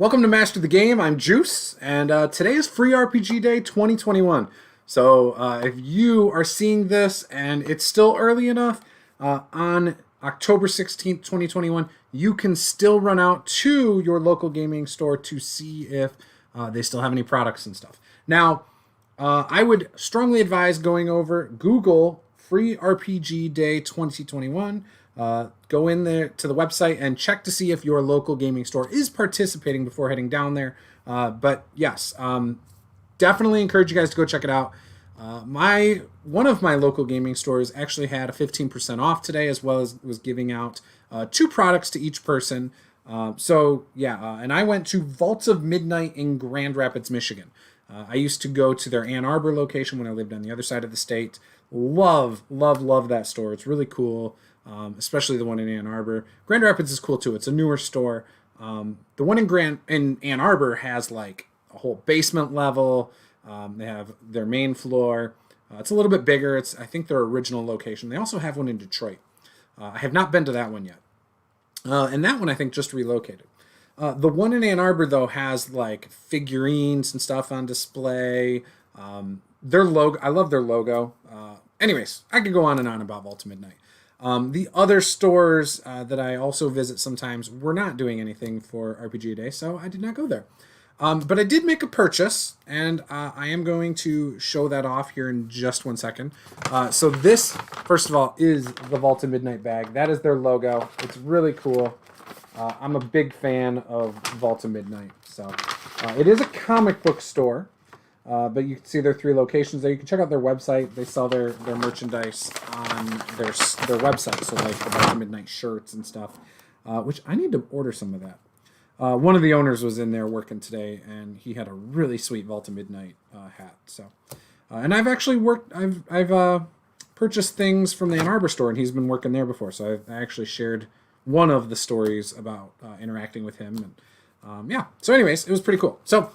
Welcome to Master the Game. I'm Juice, and today is Free RPG Day 2021. So if you are seeing this and it's still early enough, on October 16th, 2021, you can still run out to your local gaming store to see if they still have any products and stuff. Now, I would strongly advise going over Google Free RPG Day 2021. Go in there to the website and check to see if your local gaming store is participating before heading down there. But yes, definitely encourage you guys to go check it out. One of my local gaming stores actually had a 15% off today, as well as was giving out 2 products to each person. And I went to Vaults of Midnight in Grand Rapids, Michigan. I used to go to their Ann Arbor location when I lived on the other side of the state. Love that store. It's really cool. Especially the one in Ann Arbor. Grand Rapids is cool too. It's a newer store. The one in Ann Arbor has like a whole basement level. They have their main floor. It's a little bit bigger. It's, I think, their original location. They also have one in Detroit. I have not been to that one yet. And that one, I think, just relocated. The one in Ann Arbor, though, has like figurines and stuff on display. Their logo, I love their logo. Anyways, I could go on and on about Vault of Midnight. The other stores that I also visit sometimes were not doing anything for RPG Day, so I did not go there. But I did make a purchase, and I am going to show that off here in just one second. So this, first of all, is the Vault of Midnight bag. That is their logo. It's really cool. I'm a big fan of Vault of Midnight. So it is a comic book store. But you can see their 3 locations there. You can check out their website. They sell their merchandise on their website. So like the Vault of Midnight shirts and stuff, which I need to order some of that. One of the owners was in there working today, and he had a really sweet Vault of Midnight hat. So, and I've actually I've purchased things from the Ann Arbor store, and he's been working there before. So I actually shared one of the stories about interacting with him, and yeah. So anyways, it was pretty cool. So.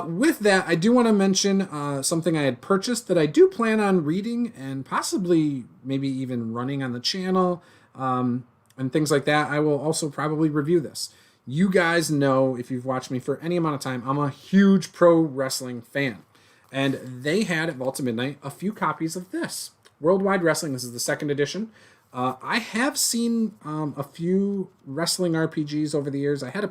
With that, I do want to mention something I had purchased that I do plan on reading and possibly maybe even running on the channel and things like that. I will also probably review this. You guys know, if you've watched me for any amount of time, I'm a huge pro wrestling fan. And they had at Vault of Midnight a few copies of this. Worldwide Wrestling, this is the 2nd edition. I have seen a few wrestling RPGs over the years. I had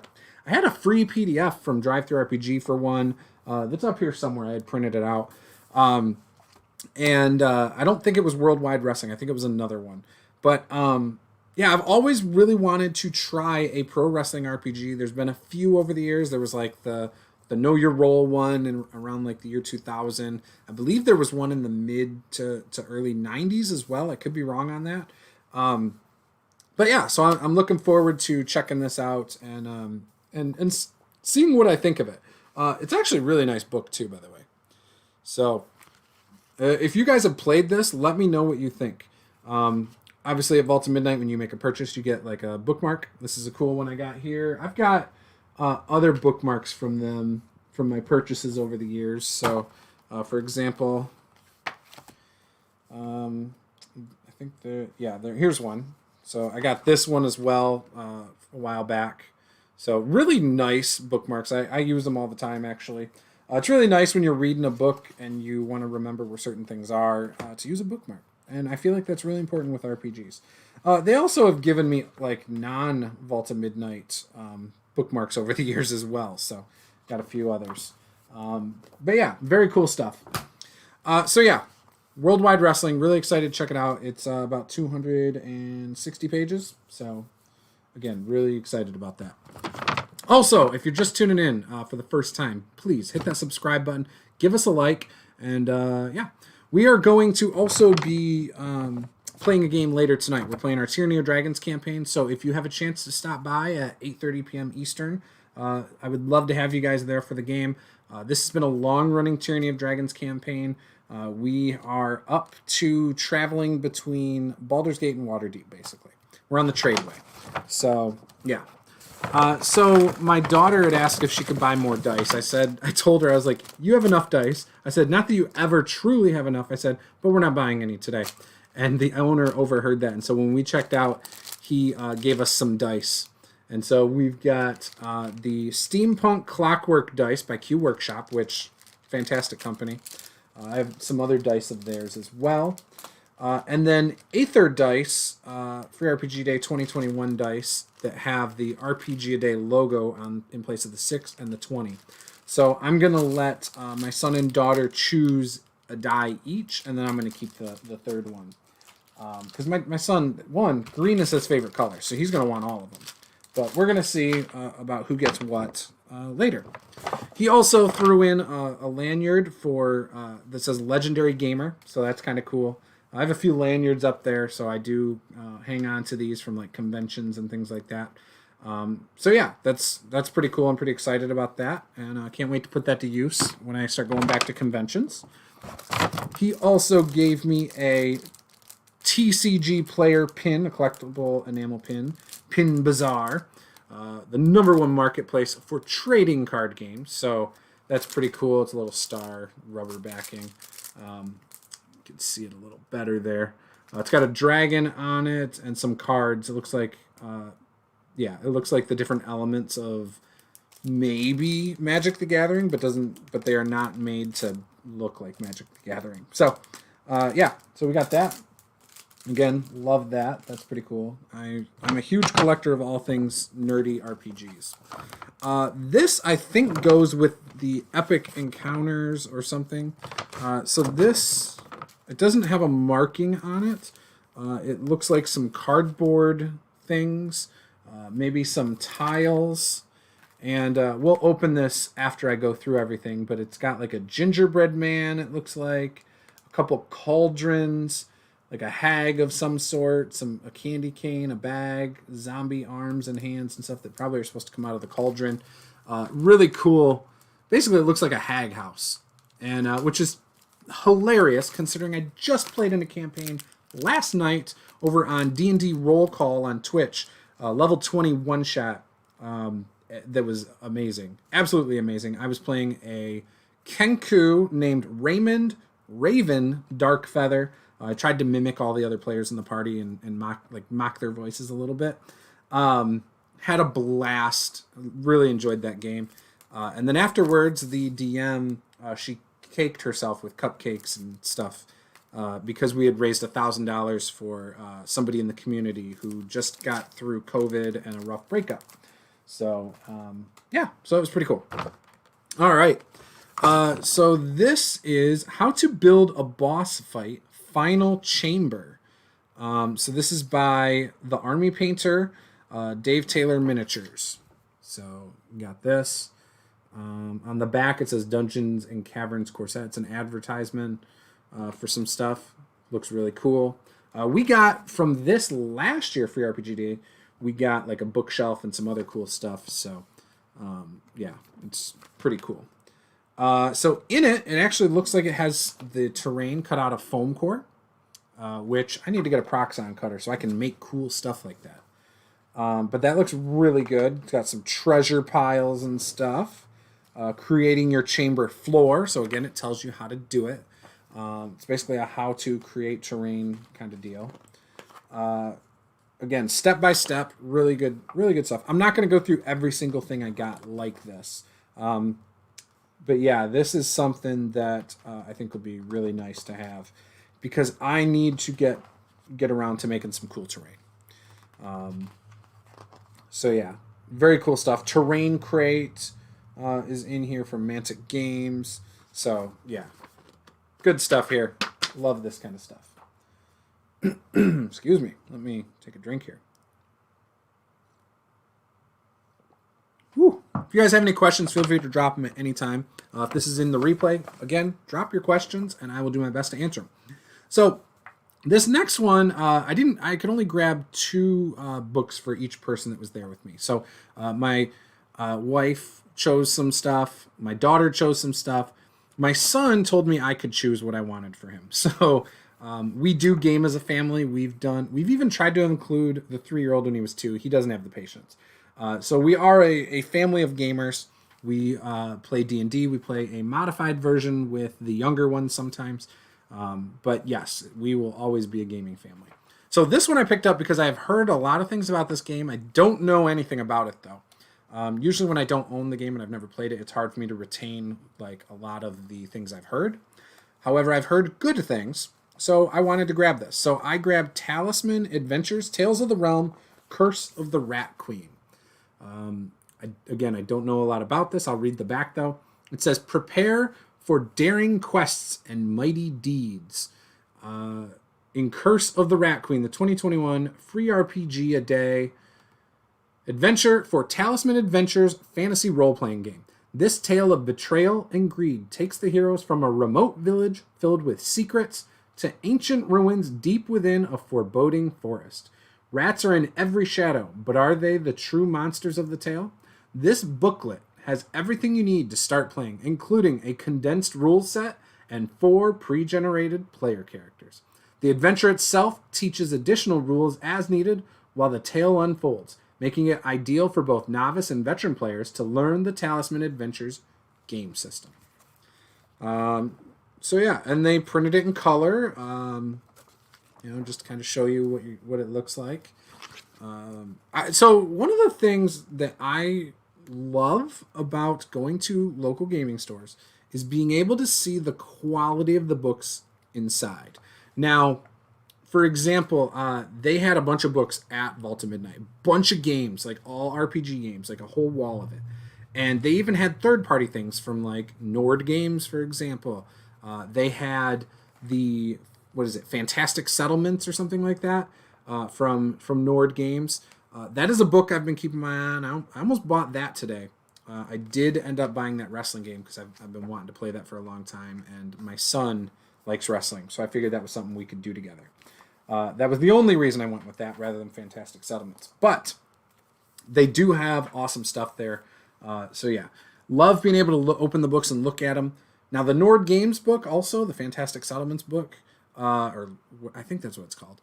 a free PDF from DriveThruRPG for one. That's up here somewhere. I had printed it out. And I don't think it was Worldwide Wrestling. I think it was another one. But yeah, I've always really wanted to try a pro wrestling RPG. There's been a few over the years. There was like the Know Your Role one in around like the year 2000. I believe there was one in the mid to early 90s as well. I could be wrong on that. But yeah, so I'm looking forward to checking this out and seeing what I think of it. It's actually a really nice book too, by the way. So if you guys have played this, let me know what you think. Obviously at Vault of Midnight, when you make a purchase, you get like a bookmark. This is a cool one I got here. I've got other bookmarks from them, from my purchases over the years. So for example, I think here's one. So I got this one as well a while back. So really nice bookmarks. I use them all the time, actually. It's really nice when you're reading a book and you want to remember where certain things are to use a bookmark. And I feel like that's really important with RPGs. They also have given me like non-Vault of Midnight bookmarks over the years as well. So got a few others. But yeah, very cool stuff. So yeah, Worldwide Wrestling. Really excited to check it out. It's about 260 pages. So again, really excited about that. Also, if you're just tuning in for the first time, please hit that subscribe button. Give us a like. And yeah, we are going to also be playing a game later tonight. We're playing our Tyranny of Dragons campaign. So if you have a chance to stop by at 8:30 p.m. Eastern, I would love to have you guys there for the game. This has been a long-running Tyranny of Dragons campaign. We are up to traveling between Baldur's Gate and Waterdeep, basically. We're on the tradeway. So, yeah. So my daughter had asked if she could buy more dice. I told her, I was like, you have enough dice. I said, not that you ever truly have enough. I said, but we're not buying any today. And the owner overheard that. And so when we checked out, he gave us some dice. And so we've got the Steampunk Clockwork dice by Q Workshop, which fantastic company. I have some other dice of theirs as well. And then Aether dice, Free RPG Day 2021 dice that have the RPG A Day logo in place of the 6 and the 20. So I'm going to let my son and daughter choose a die each, and then I'm going to keep the third one. Because my son, green is his favorite color, so he's going to want all of them. But we're going to see about who gets what later. He also threw in a lanyard that says Legendary Gamer, so that's kind of cool. I have a few lanyards up there, so I do hang on to these from like conventions and things like that. So yeah, that's pretty cool. I'm pretty excited about that, and I can't wait to put that to use when I start going back to conventions. He also gave me a TCG player pin, a collectible enamel pin, Pin Bazaar, the #1 marketplace for trading card games. So that's pretty cool. It's a little star rubber backing. You can see it a little better there. It's got a dragon on it and some cards. It looks like, it looks like the different elements of maybe Magic the Gathering, but they are not made to look like Magic the Gathering. So, so we got that. Again, love that. That's pretty cool. I'm a huge collector of all things nerdy RPGs. This, I think, goes with the Epic Encounters or something. So this, it doesn't have a marking on it. It looks like some cardboard things, maybe some tiles. And we'll open this after I go through everything, but it's got like a gingerbread man, it looks like, a couple cauldrons, like a hag of some sort, a candy cane, a bag, zombie arms and hands and stuff that probably are supposed to come out of the cauldron. Really cool. Basically, it looks like a hag house, and which is hilarious considering I just played in a campaign last night over on D&D Roll Call on Twitch, level 20 one-shot. That was amazing. Absolutely amazing. I was playing a Kenku named Raven Darkfeather. I tried to mimic all the other players in the party and mock their voices a little bit. Had a blast. Really enjoyed that game. And then afterwards, the DM, she caked herself with cupcakes and stuff because we had raised $1,000 for somebody in the community who just got through COVID and a rough breakup. So, so it was pretty cool. All right. So this is How to Build a Boss Fight Final Chamber. So this is by the Army Painter, Dave Taylor Miniatures. So you got this. On the back it says Dungeons and Caverns Corset. It's an advertisement for some stuff. Looks really cool. We got from this last year, Free RPG Day, we got like a bookshelf and some other cool stuff. So it's pretty cool. So in it actually looks like it has the terrain cut out of foam core, which I need to get a Proxon cutter so I can make cool stuff like that. But that looks really good. It's got some treasure piles and stuff. Creating your chamber floor. So again, it tells you how to do it. It's basically a how to create terrain kind of deal. Again, step by step, really good stuff. I'm not going to go through every single thing I got like this. But yeah, this is something that I think will be really nice to have because I need to get around to making some cool terrain. So yeah, very cool stuff. Terrain Crate is in here from Mantic Games. So yeah, good stuff here. Love this kind of stuff. Excuse me. Let me take a drink here. Whew. If you guys have any questions, feel free to drop them at any time. If this is in the replay, again, drop your questions and I will do my best to answer them. So this next one, I could only grab 2 books for each person that was there with me. So my wife chose some stuff. My daughter chose some stuff. My son told me I could choose what I wanted for him. So we do game as a family. We've even tried to include the 3-year-old when he was 2. He doesn't have the patience. So we are a family of gamers. We play D&D. We play a modified version with the younger ones sometimes. But yes, we will always be a gaming family. So this one I picked up because I've heard a lot of things about this game. I don't know anything about it though. Usually when I don't own the game and I've never played it, it's hard for me to retain like a lot of the things I've heard. However, I've heard good things, so I wanted to grab this. So I grabbed Talisman Adventures, Tales of the Realm, Curse of the Rat Queen. I don't know a lot about this. I'll read the back though. It says, prepare for daring quests and mighty deeds. In Curse of the Rat Queen, the 2021 free RPG a day adventure for Talisman Adventures fantasy role-playing game. This tale of betrayal and greed takes the heroes from a remote village filled with secrets to ancient ruins deep within a foreboding forest. Rats are in every shadow, but are they the true monsters of the tale? This booklet has everything you need to start playing, including a condensed rules set and 4 pre-generated player characters. The adventure itself teaches additional rules as needed while the tale unfolds, making it ideal for both novice and veteran players to learn the Talisman Adventures game system. And they printed it in color, just to kind of show you what it looks like. So one of the things that I love about going to local gaming stores is being able to see the quality of the books inside. Now, for example, they had a bunch of books at Vault of Midnight, bunch of games, like all RPG games, like a whole wall of it. And they even had third-party things from like Nord Games, for example. They had the, Fantastic Settlements or something like that from Nord Games. That is a book I've been keeping my eye on. I almost bought that today. I did end up buying that wrestling game because I've been wanting to play that for a long time, and my son likes wrestling, so I figured that was something we could do together. That was the only reason I went with that rather than Fantastic Settlements. But they do have awesome stuff there. Love being able to open the books and look at them. Now, the Nord Games book, also, the Fantastic Settlements book, or I think that's what it's called,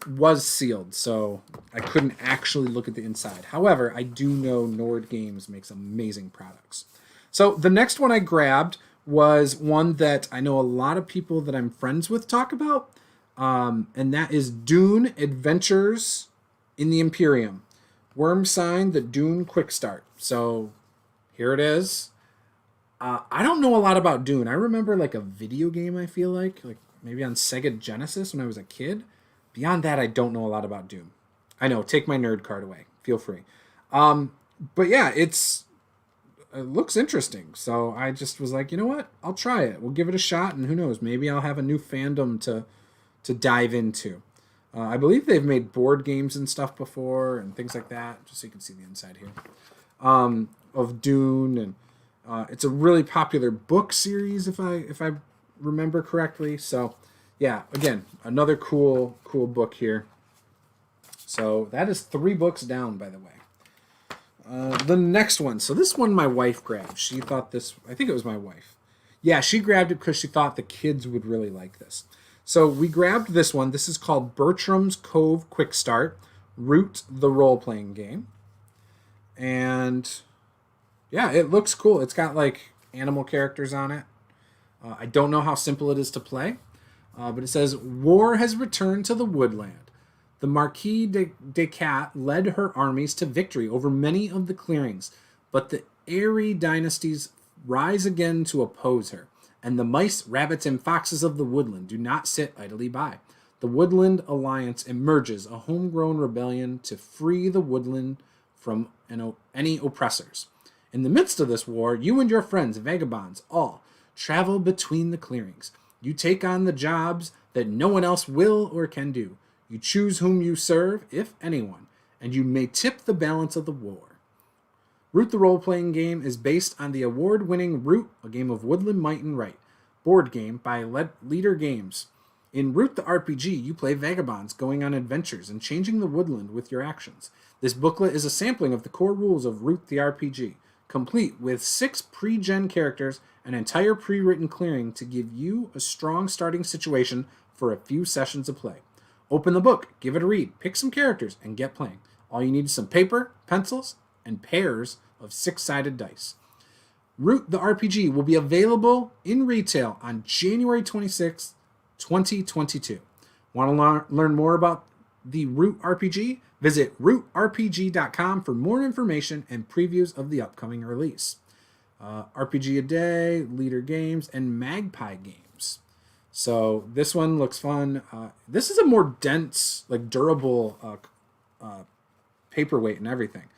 was sealed, so I couldn't actually look at the inside. However, I do know Nord Games makes amazing products. So the next one I grabbed was one that I know a lot of people that I'm friends with talk about, and that is Dune Adventures in the Imperium. Worm Sign, the Dune Quick Start. So here it is. I don't know a lot about Dune. I remember like a video game, I feel like maybe on Sega Genesis when I was a kid. Beyond that, I don't know a lot about Dune. I know, take my nerd card away. Feel free. But yeah, it looks interesting. So I just was like, you know what? I'll try it. We'll give it a shot, and who knows? Maybe I'll have a new fandom to dive into. I believe they've made board games and stuff before and things like that, just so you can see the inside here, of Dune. And it's a really popular book series, if I remember correctly. So yeah, again, another cool book here. So that is 3 books down, by the way. The next one. So this one my wife grabbed. She thought this, I think it was my wife. Yeah, she grabbed it because she thought the kids would really like this. So we grabbed this one. This is called Bertram's Cove Quick Start, Root the Role-Playing Game. And yeah, it looks cool. It's got like animal characters on it. I don't know how simple it is to play. But it says, war has returned to the woodland. The Marquis de Cat led her armies to victory over many of the clearings, but the Eyrie dynasties rise again to oppose her, and the mice, rabbits, and foxes of the woodland do not sit idly by. The Woodland Alliance emerges, a homegrown rebellion to free the woodland from any oppressors. In the midst of this war, you and your friends, vagabonds, all travel between the clearings. You take on the jobs that no one else will or can do. You choose whom you serve, if anyone, and you may tip the balance of the war. Root the Role-Playing Game is based on the award-winning Root, a game of woodland might and right, board game by Leader Games. In Root the RPG, you play vagabonds going on adventures and changing the woodland with your actions. This booklet is a sampling of the core rules of Root the RPG, complete with 6 pre-gen characters, an entire pre-written clearing to give you a strong starting situation for a few sessions of play. Open the book, give it a read, pick some characters, and get playing. All you need is some paper, pencils, and pairs of 6-sided dice. Root the RPG will be available in retail on January 26, 2022. Want to learn more about the Root RPG? Visit rootrpg.com for more information and previews of the upcoming release. RPG a Day, Leader Games, and Magpie Games. So this one looks fun. This is a more dense, like durable paperweight and everything.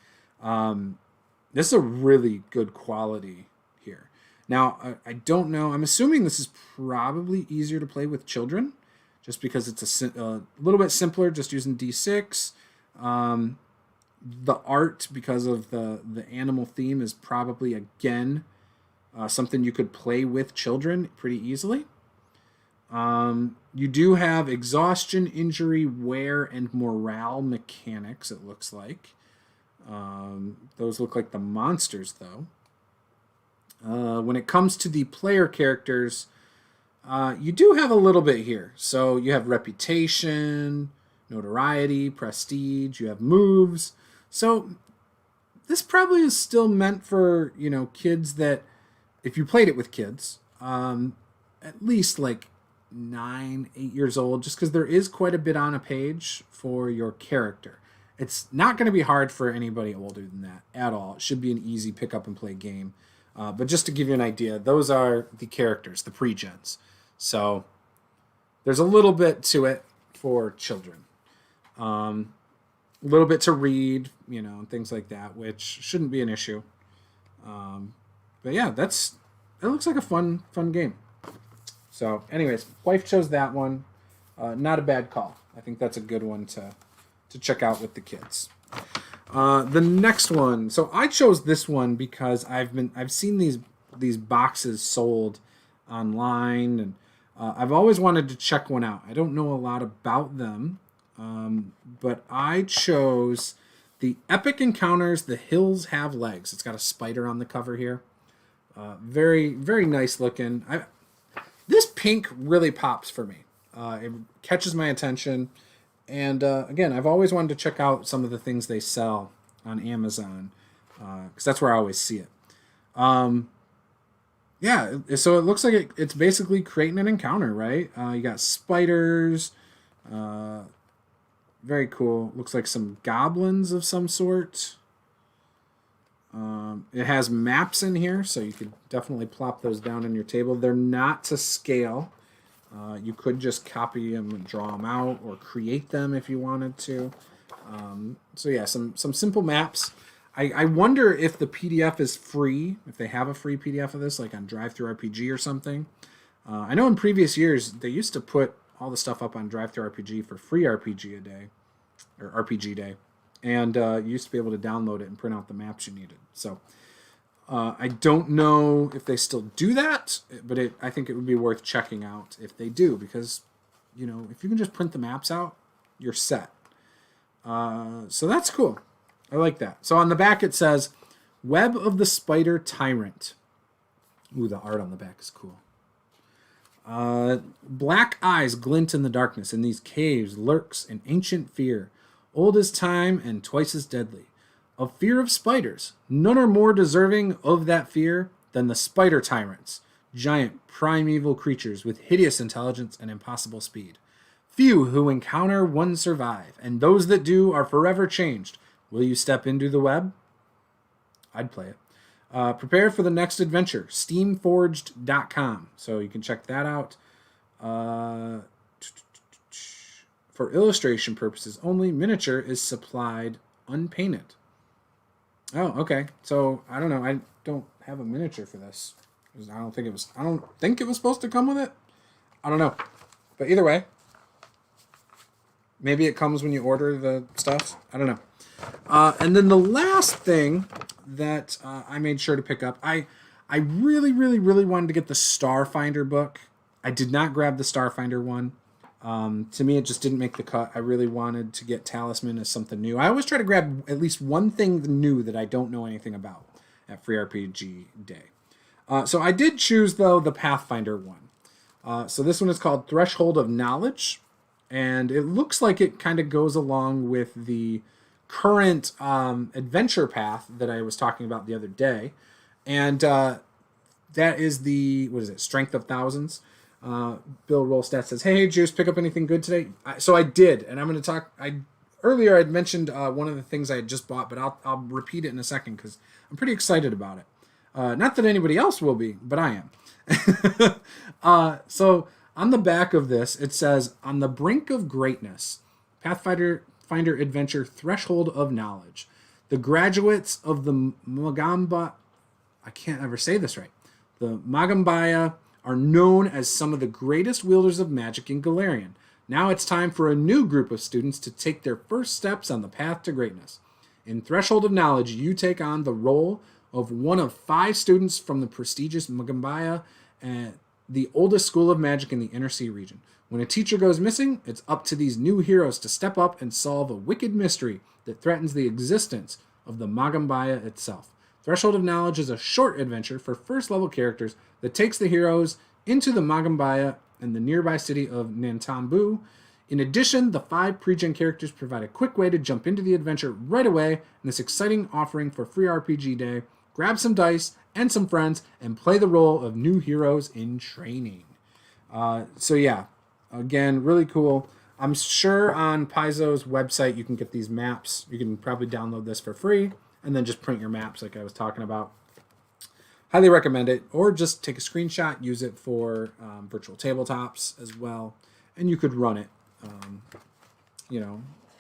This is a really good quality here. Now, I don't know. I'm assuming this is probably easier to play with children, just because it's a little bit simpler, just using D6. The art, because of the animal theme, is probably, again, something you could play with children pretty easily. You do have exhaustion, injury, wear, and morale mechanics, it looks like. Those look like the monsters, though. When it comes to the player characters, you do have a little bit here. So you have reputation, notoriety, prestige, you have moves. So this probably is still meant for, kids that, if you played it with kids, at least like 9, 8 years old, just because there is quite a bit on a page for your character. It's not going to be hard for anybody older than that at all. It should be an easy pick up and play game. But just to give you an idea, those are the characters, the pre-gens. So there's a little bit to it for children. A little bit to read, and things like that, which shouldn't be an issue. But yeah, it looks like a fun game. So anyways, wife chose that one. Not a bad call. I think that's a good one to check out with the kids. The next one. So I chose this one because I've seen these boxes sold online, and I've always wanted to check one out. I don't know a lot about them, but I chose the Epic Encounters, The Hills Have Legs. It's got a spider on the cover here. Very, very nice looking. This pink really pops for me. It catches my attention. And again, I've always wanted to check out some of the things they sell on Amazon, because that's where I always see it. Yeah, so it looks like it's basically creating an encounter, right? You got spiders. Very cool. Looks like some goblins of some sort. It has maps in here, so you could definitely plop those down on your table. They're not to scale. You could just copy them and draw them out, or create them if you wanted to. So yeah, some simple maps. I wonder if the PDF is free, if they have a free PDF of this, like on DriveThruRPG or something. I know in previous years, they used to put all the stuff up on DriveThruRPG for free RPG a day, or RPG Day. And you used to be able to download it and print out the maps you needed. So I don't know if they still do that, but I think it would be worth checking out if they do, because, if you can just print the maps out, you're set. So that's cool. I like that. So on the back it says, Web of the Spider Tyrant. Ooh, the art on the back is cool. Black eyes glint in the darkness. In these caves lurks an ancient fear, old as time and twice as deadly. A fear of spiders. None are more deserving of that fear than the spider tyrants, giant primeval creatures with hideous intelligence and impossible speed. Few who encounter one survive, and those that do are forever changed. Will you step into the web? I'd play it. Prepare for the next adventure. Steamforged.com. So you can check that out. For illustration purposes only, miniature is supplied unpainted. Oh, okay. So I don't know. I don't have a miniature for this. I don't think it was supposed to come with it. I don't know. But either way, maybe it comes when you order the stuff. I don't know. And then the last thing that I made sure to pick up, I really, really, really wanted to get the Starfinder book. I did not grab the Starfinder one. To me, it just didn't make the cut. I really wanted to get Talisman as something new. I always try to grab at least one thing new that I don't know anything about at Free RPG Day. So I did choose, though, the Pathfinder one. So this one is called Threshold of Knowledge. And it looks like it kind of goes along with the current adventure path that I was talking about the other day. And that is the, Strength of Thousands. Bill Rollstat says, "Hey, Juice, pick up anything good today?" So I did, and I'm going to talk. Earlier I'd mentioned one of the things I had just bought, but I'll repeat it in a second because I'm pretty excited about it. Not that anybody else will be, but I am. So on the back of this, it says, "On the brink of greatness, Pathfinder Adventure Threshold of Knowledge. The graduates of the Magamba," I can't ever say this right. "The Magambaya are known as some of the greatest wielders of magic in Galarian. Now it's time for a new group of students to take their first steps on the path to greatness. In Threshold of Knowledge, you take on the role of one of 5 students from the prestigious Magambaya, the oldest school of magic in the Inner Sea region. When a teacher goes missing, it's up to these new heroes to step up and solve a wicked mystery that threatens the existence of the Magambaya itself. Threshold of Knowledge is a short adventure for first-level characters that takes the heroes into the Magambaya and the nearby city of Nantambu. In addition, the 5 pre-gen characters provide a quick way to jump into the adventure right away in this exciting offering for Free RPG Day. Grab some dice and some friends and play the role of new heroes in training." So yeah, again, really cool. I'm sure on Paizo's website you can get these maps. You can probably download this for free and then just print your maps like I was talking about. Highly recommend it. Or just take a screenshot, use it for virtual tabletops as well. And you could run it,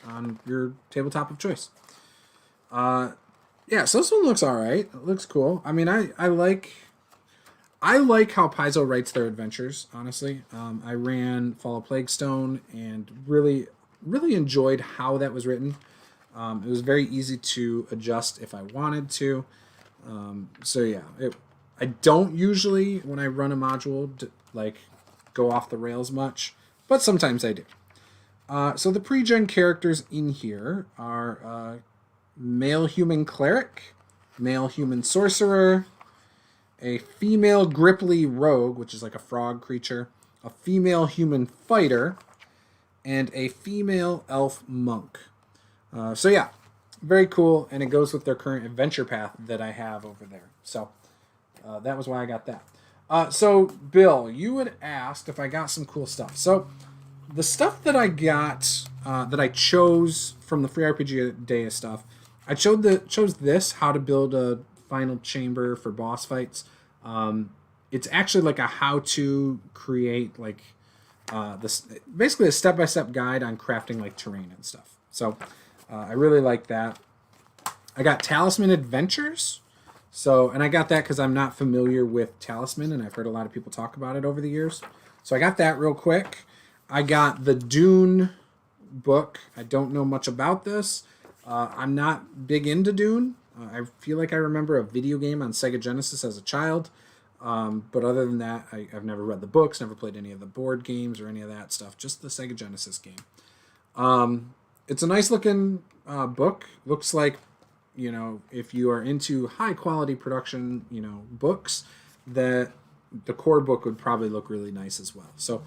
on your tabletop of choice. Yeah, so this one looks all right. It looks cool. I mean, I like how Paizo writes their adventures, honestly. I ran Fall of Plaguestone and really, really enjoyed how that was written. It was very easy to adjust if I wanted to. So yeah, I don't usually, when I run a module, go off the rails much, but sometimes I do. So the pre-gen characters in here are male human cleric, male human sorcerer, a female gripply rogue, which is like a frog creature, a female human fighter, and a female elf monk. So yeah, very cool, and it goes with their current adventure path that I have over there. So that was why I got that. So Bill, you had asked if I got some cool stuff. So the stuff that I got, that I chose from the Free RPG Day stuff, I chose this, how to build a final chamber for boss fights. It's actually like a how to create this, basically a step-by-step guide on crafting like terrain and stuff. So I really like that. I got Talisman Adventures. And I got that because I'm not familiar with Talisman, and I've heard a lot of people talk about it over the years. So I got that real quick. I got the Dune book. I don't know much about this. I'm not big into Dune. I feel like I remember a video game on Sega Genesis as a child. But other than that, I've never read the books, never played any of the board games or any of that stuff. Just the Sega Genesis game. It's a nice looking book. Looks like, if you are into high quality production, books, that the core book would probably look really nice as well. So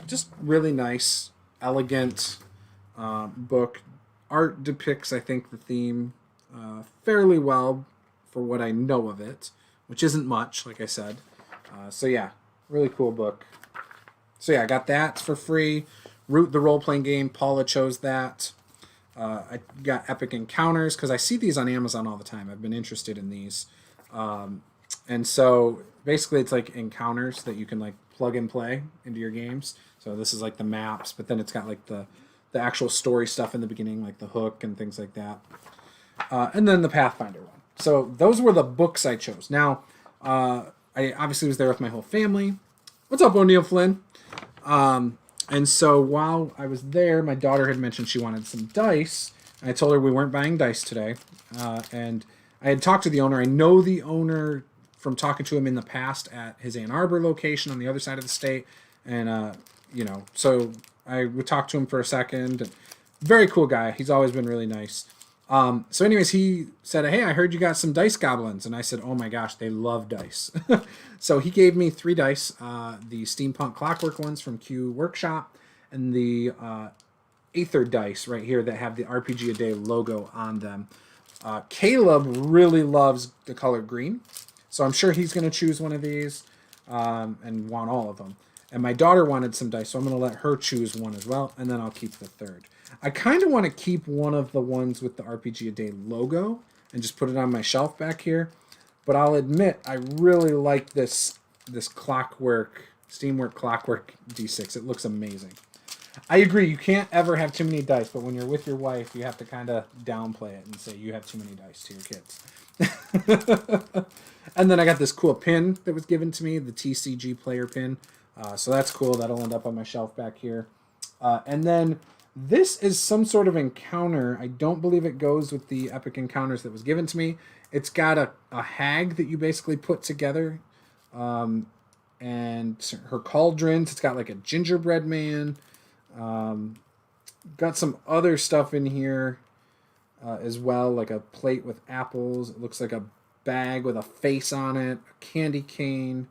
just really nice, elegant book. Art depicts, I think, the theme fairly well for what I know of it, which isn't much, like I said. So yeah, really cool book. So yeah, I got that for free. Root, the role-playing game, Paula chose that. I got Epic Encounters, because I see these on Amazon all the time. I've been interested in these. And so basically it's like encounters that you can like plug and play into your games. So this is like the maps, but then it's got like the actual story stuff in the beginning, like the hook and things like that. And then the Pathfinder one. So those were the books I chose. Now, I obviously was there with my whole family. What's up, O'Neill Flynn? And so while I was there, my daughter had mentioned she wanted some dice. And I told her we weren't buying dice today. And I had talked to the owner. I know the owner from talking to him in the past at his Ann Arbor location on the other side of the state. And, so I would talk to him for a second. And very cool guy. He's always been really nice. So anyways, he said, "Hey, I heard you got some dice goblins." And I said, "Oh my gosh, they love dice." So he gave me 3 dice, the Steampunk Clockwork ones from Q Workshop, and the Aether dice right here that have the RPG A Day logo on them. Caleb really loves the color green, so I'm sure he's going to choose one of these and want all of them. And my daughter wanted some dice, so I'm going to let her choose one as well, and then I'll keep the third. I kind of want to keep one of the ones with the RPG a Day logo and just put it on my shelf back here. But I'll admit, I really like this clockwork, Steamwork Clockwork D6. It looks amazing. I agree, you can't ever have too many dice, but when you're with your wife, you have to kind of downplay it and say you have too many dice to your kids. And then I got this cool pin that was given to me, the TCG player pin. So that's cool. That'll end up on my shelf back here. And then this is some sort of encounter. I don't believe it goes with the Epic Encounters that was given to me. It's got a hag that you basically put together. And her cauldrons. It's got like a gingerbread man. Got some other stuff in here as well, like a plate with apples. It looks like a bag with a face on it, a candy cane.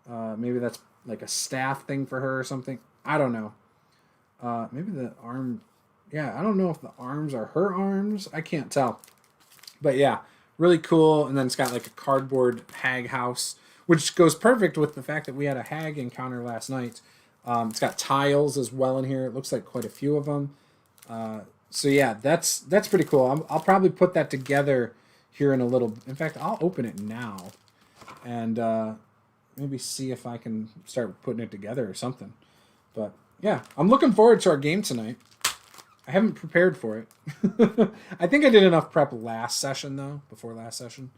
Maybe that's like a staff thing for her or something. I don't know. Maybe the arm. Yeah, I don't know if the arms are her arms. I can't tell. But yeah, really cool. And then it's got like a cardboard hag house, which goes perfect with the fact that we had a hag encounter last night. It's got tiles as well in here. It looks like quite a few of them. So yeah, that's pretty cool. I'll probably put that together here in a little. In fact, I'll open it now and maybe see if I can start putting it together or something. But yeah, I'm looking forward to our game tonight. I haven't prepared for it. I think I did enough prep last session, though, before last session.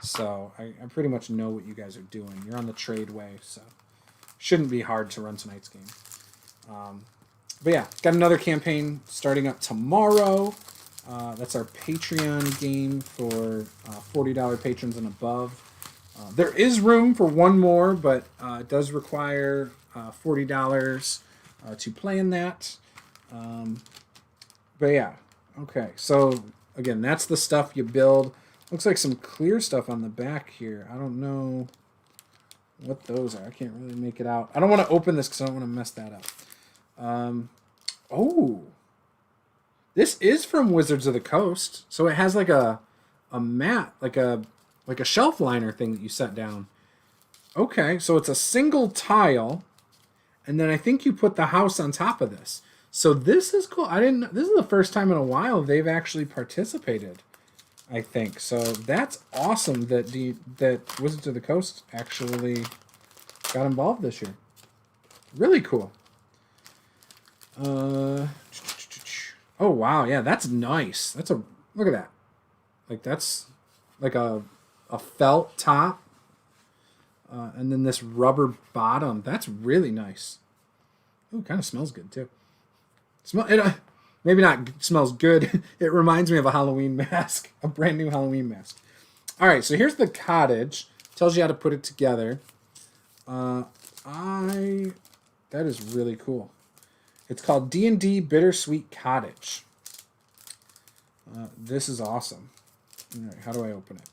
So I pretty much know what you guys are doing. You're on the trade way, so shouldn't be hard to run tonight's game. But yeah, got another campaign starting up tomorrow. That's our Patreon game for $40 patrons and above. There is room for one more, but it does require $40 to play in that. But yeah, okay. So again, that's the stuff you build. Looks like some clear stuff on the back here. I don't know what those are. I can't really make it out. I don't want to open this because I don't want to mess that up. Oh, this is from Wizards of the Coast. So it has like a mat, like a shelf liner thing that you set down. Okay, so it's a single tile, and then I think you put the house on top of this. So this is cool. This is the first time in a while they've actually participated, I think. So that's awesome that that Wizards of the Coast actually got involved this year. Really cool. Oh wow, yeah, that's nice. Look at that. Like that's like a felt top, and then this rubber bottom. That's really nice. Ooh, kind of smells good too. Maybe not smells good. It reminds me of a Halloween mask, a brand new Halloween mask. All right, so here's the cottage. Tells you how to put it together. That is really cool. It's called D&D Bittersweet Cottage. This is awesome. All right, how do I open it?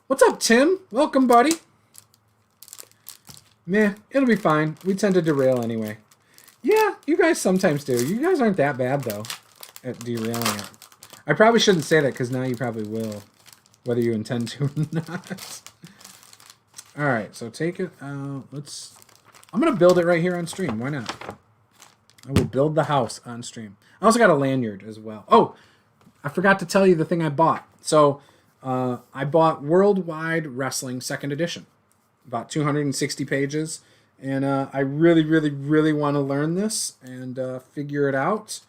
What's up, Tim? Welcome, buddy. Meh, it'll be fine. We tend to derail anyway. Yeah, you guys sometimes do. You guys aren't that bad, though, at derailing it. I probably shouldn't say that, because now you probably will, whether you intend to or not. All right, so take it out. I'm going to build it right here on stream. Why not? I will build the house on stream. I also got a lanyard as well. Oh, I forgot to tell you the thing I bought. So I bought Worldwide Wrestling 2nd edition. About 260 pages. And I really, really, really want to learn this and figure it out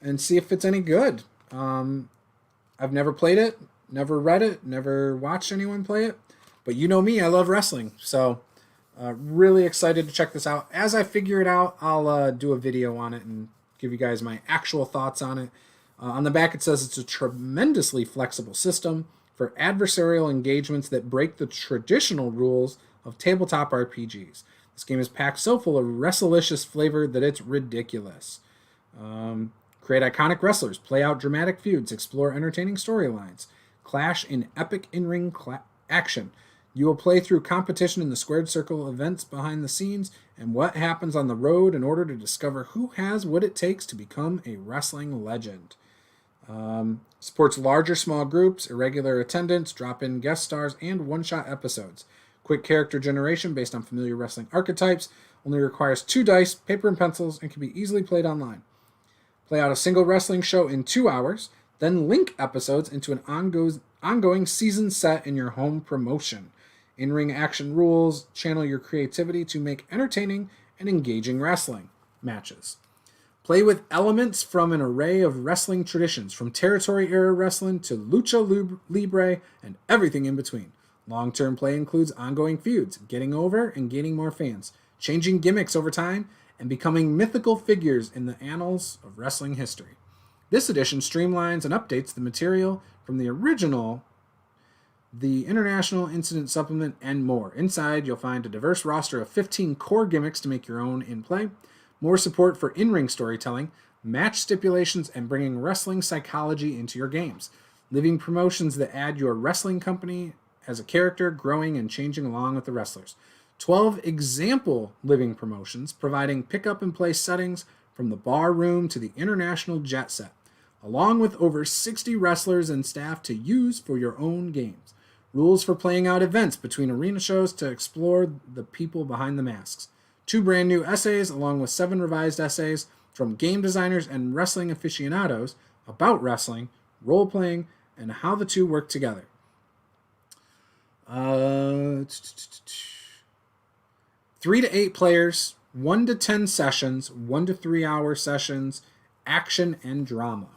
and see if it's any good. I've never played it, never read it, never watched anyone play it. But you know me, I love wrestling. So really excited to check this out. As I figure it out, I'll do a video on it and give you guys my actual thoughts on it. On the back, it says it's a tremendously flexible system for adversarial engagements that break the traditional rules of tabletop RPGs. This game is packed so full of wrestlicious flavor that it's ridiculous. Create iconic wrestlers, play out dramatic feuds, explore entertaining storylines, clash in epic in-ring action. You will play through competition in the squared circle events behind the scenes and what happens on the road in order to discover who has what it takes to become a wrestling legend. Supports large or small groups, irregular attendance, drop-in guest stars, and one-shot episodes. Quick character generation based on familiar wrestling archetypes. Only requires 2 dice, paper and pencils, and can be easily played online. Play out a single wrestling show in 2 hours, then link episodes into an ongoing season set in your home promotion. In-ring action rules, channel your creativity to make entertaining and engaging wrestling matches. Play with elements from an array of wrestling traditions, from territory-era wrestling to lucha libre and everything in between. Long-term play includes ongoing feuds, getting over and gaining more fans, changing gimmicks over time, and becoming mythical figures in the annals of wrestling history. This edition streamlines and updates the material from the original, the International Incident Supplement, and more. Inside, you'll find a diverse roster of 15 core gimmicks to make your own in play, more support for in-ring storytelling, match stipulations, and bringing wrestling psychology into your games. Living promotions that add your wrestling company as a character, growing and changing along with the wrestlers. 12 example living promotions, providing pick-up-and-play settings from the bar room to the international jet set, along with over 60 wrestlers and staff to use for your own games. Rules for playing out events between arena shows to explore the people behind the masks. 2 brand new essays, along with 7 revised essays from game designers and wrestling aficionados about wrestling, role-playing, and how the two work together. 3 to 8 players, 1 to 10 sessions, 1 to 3 hour sessions, action and drama.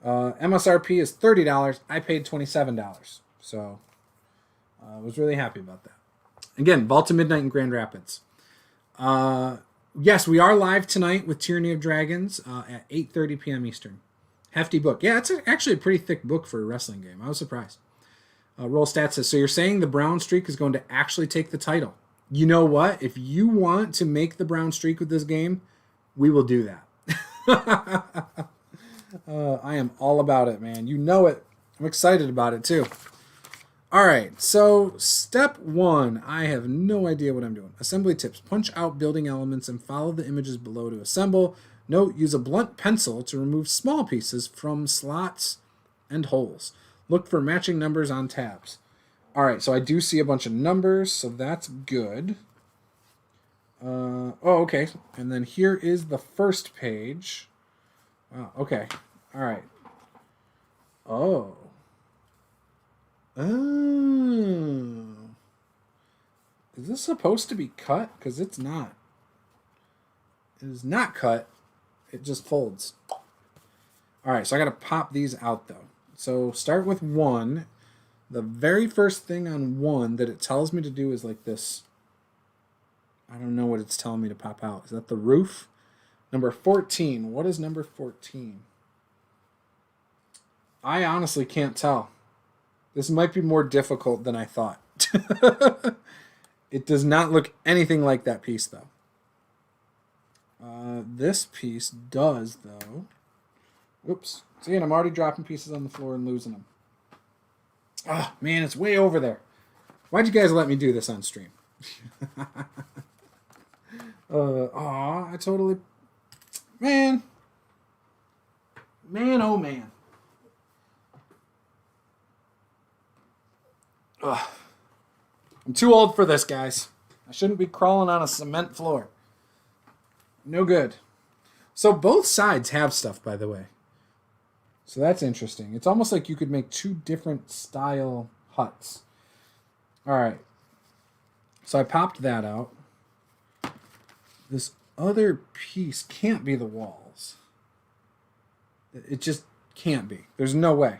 MSRP is $30. I paid $27. So I was really happy about that. Again, Vault to Midnight in Grand Rapids. Yes, we are live tonight with Tyranny of Dragons at 8:30 p.m. Eastern. Hefty book. Yeah, it's actually a pretty thick book for a wrestling game. I was surprised. Roll Stats says, so you're saying the brown streak is going to actually take the title. You know what? If you want to make the brown streak with this game, we will do that. I am all about it, man. You know it. I'm excited about it, too. All right, so step 1, I have no idea what I'm doing. Assembly tips. Punch out building elements and follow the images below to assemble. Note, use a blunt pencil to remove small pieces from slots and holes. Look for matching numbers on tabs. All right, so I do see a bunch of numbers, so that's good. Okay. And then here is the first page. Wow, okay. All right. Oh. Is this supposed to be cut? Because it's not. It is not cut. It just folds. All right, so I got to pop these out, though. So start with 1. The very first thing on 1 that it tells me to do is like this. I don't know what it's telling me to pop out. Is that the roof? Number 14. What is number 14? I honestly can't tell. This might be more difficult than I thought. It does not look anything like that piece, though. This piece does, though. Oops. See, and I'm already dropping pieces on the floor and losing them. Ah, man, it's way over there. Why'd you guys let me do this on stream? I totally... Man, oh man. Ugh. I'm too old for this, guys. I shouldn't be crawling on a cement floor. No good. So both sides have stuff, by the way. So that's interesting. It's almost like you could make 2 different style huts. All right. So I popped that out. This other piece can't be the walls. It just can't be. There's no way.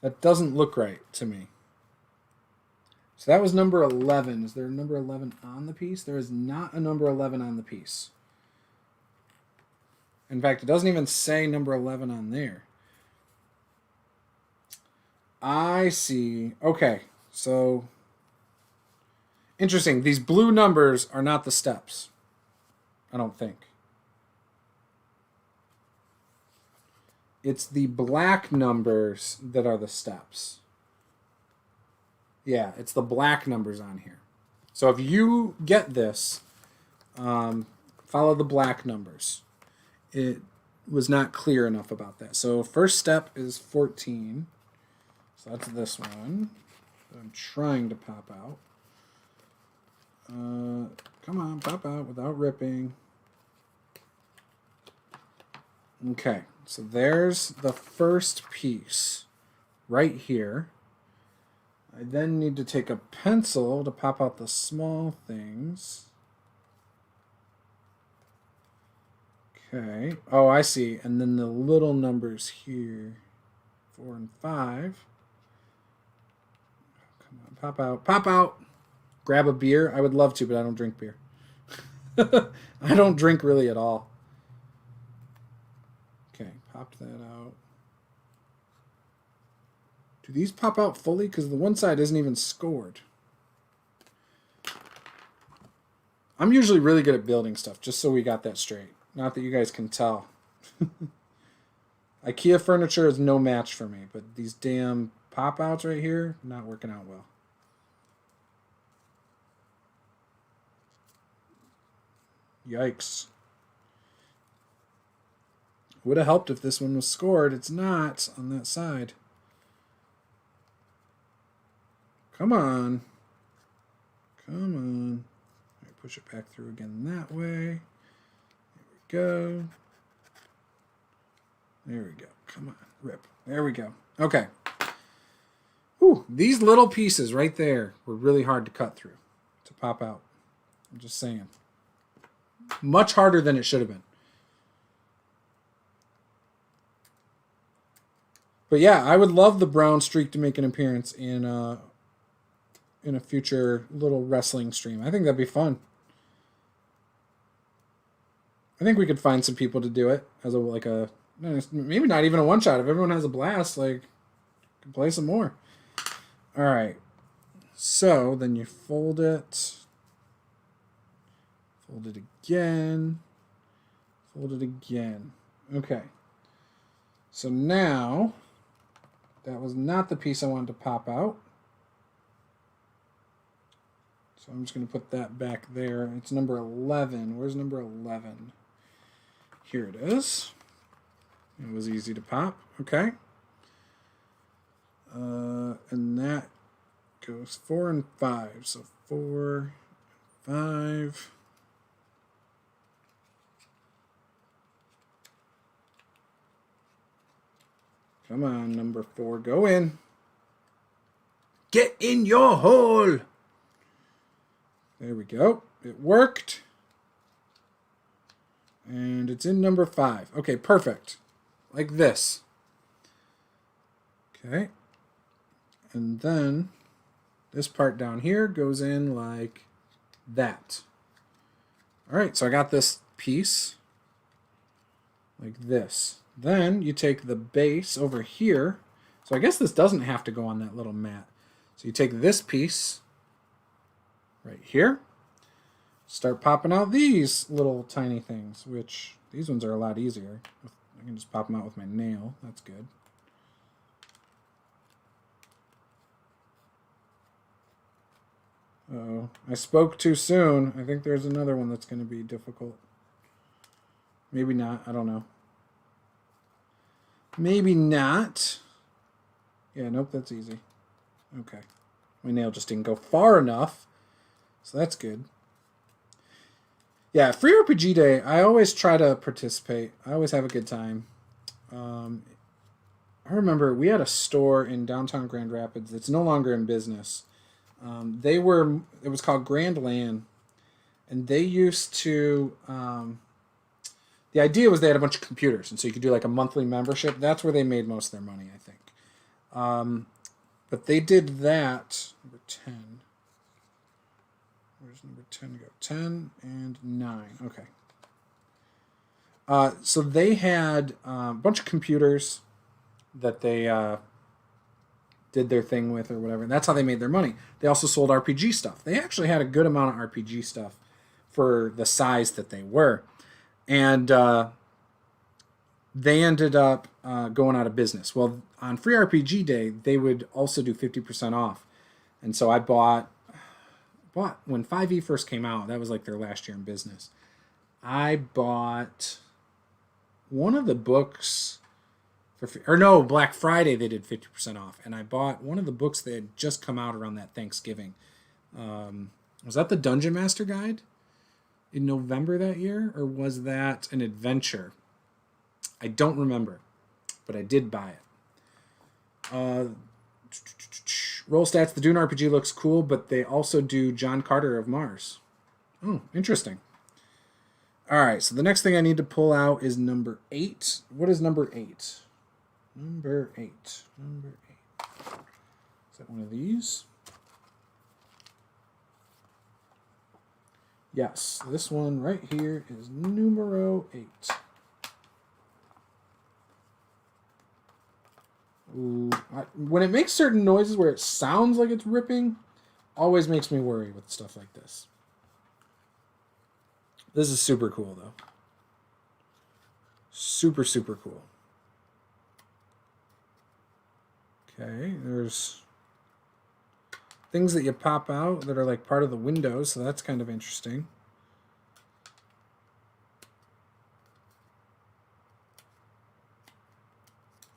That doesn't look right to me. So that was number 11. Is there a number 11 on the piece? There is not a number 11 on the piece. In fact, it doesn't even say number 11 on there. I see. Okay, so interesting. These blue numbers are not the steps. I don't think. It's the black numbers that are the steps. Yeah, it's the black numbers on here. So if you get this, follow the black numbers. It was not clear enough about that. So first step is 14. So that's this one. that I'm trying to pop out. Come on, pop out without ripping. Okay, so there's the first piece right here. I then need to take a pencil to pop out the small things. Okay. Oh, I see. And then the little numbers here. 4 and 5. Come on, pop out. Pop out! Grab a beer. I would love to, but I don't drink beer. I don't drink really at all. Okay, popped that out. Do these pop out fully? Because the one side isn't even scored. I'm usually really good at building stuff, just so we got that straight. Not that you guys can tell. IKEA furniture is no match for me, but these damn pop-outs right here, not working out well. Yikes. Would have helped if this one was scored. It's not on that side. Come on. Come on. Right, push it back through again that way. There we go. There we go. Come on. Rip. There we go. Okay. Whew. These little pieces right there were really hard to cut through, to pop out. I'm just saying. Much harder than it should have been. But yeah, I would love the brown streak to make an appearance in a future little wrestling stream. I think that'd be fun. I think we could find some people to do it as maybe not even a one shot. If everyone has a blast, like, can play some more. All right. So then you fold it. Fold it again. Fold it again. Okay. So now, that was not the piece I wanted to pop out. So I'm just going to put that back there. It's number 11. Where's number 11? Here it is. It was easy to pop. Okay. And that goes 4 and 5. So 4, 5. Come on, number 4. Go in. Get in your hole. There we go. It worked. And it's in number 5. Okay, perfect. Like this. Okay. And then this part down here goes in like that. All right, so I got this piece like this. Then you take the base over here. So I guess this doesn't have to go on that little mat. So you take this piece right here. Start popping out these little tiny things, which these ones are a lot easier. I can just pop them out with my nail. That's good. Uh-oh. I spoke too soon. I think there's another one that's going to be difficult. Maybe not. I don't know. Maybe not. Yeah, nope, that's easy. Okay. My nail just didn't go far enough. So that's good. Yeah, Free RPG Day, I always try to participate. I always have a good time. I remember we had a store in downtown Grand Rapids that's no longer in business. It was called Grand Land, and they used to, the idea was they had a bunch of computers, and so you could do like a monthly membership. That's where they made most of their money, I think. But they did that, number 10. Where's number 10 go? 10 and 9. Okay. So they had a bunch of computers that they did their thing with or whatever. And that's how they made their money. They also sold RPG stuff. They actually had a good amount of RPG stuff for the size that they were. And they ended up going out of business. Well, on Free RPG Day, they would also do 50% off. And so I bought when 5e first came out, that was like their last year in business. I bought one of the books Or no, Black Friday they did 50% off, and I bought one of the books that had just come out around that Thanksgiving. Was that the Dungeon Master Guide in November that year, or was that an adventure? I don't remember, but I did buy it. Roll stats. The Dune RPG looks cool, but they also do John Carter of Mars. Oh, interesting. All right, so the next thing I need to pull out is number 8. What is number 8? Number 8. Number 8. Is that one of these? Yes, this one right here is numero 8. Ooh, when it makes certain noises where it sounds like it's ripping, always makes me worry with stuff like this. This is super cool, though. Super, super cool. Okay, there's things that you pop out that are like part of the window, so that's kind of interesting.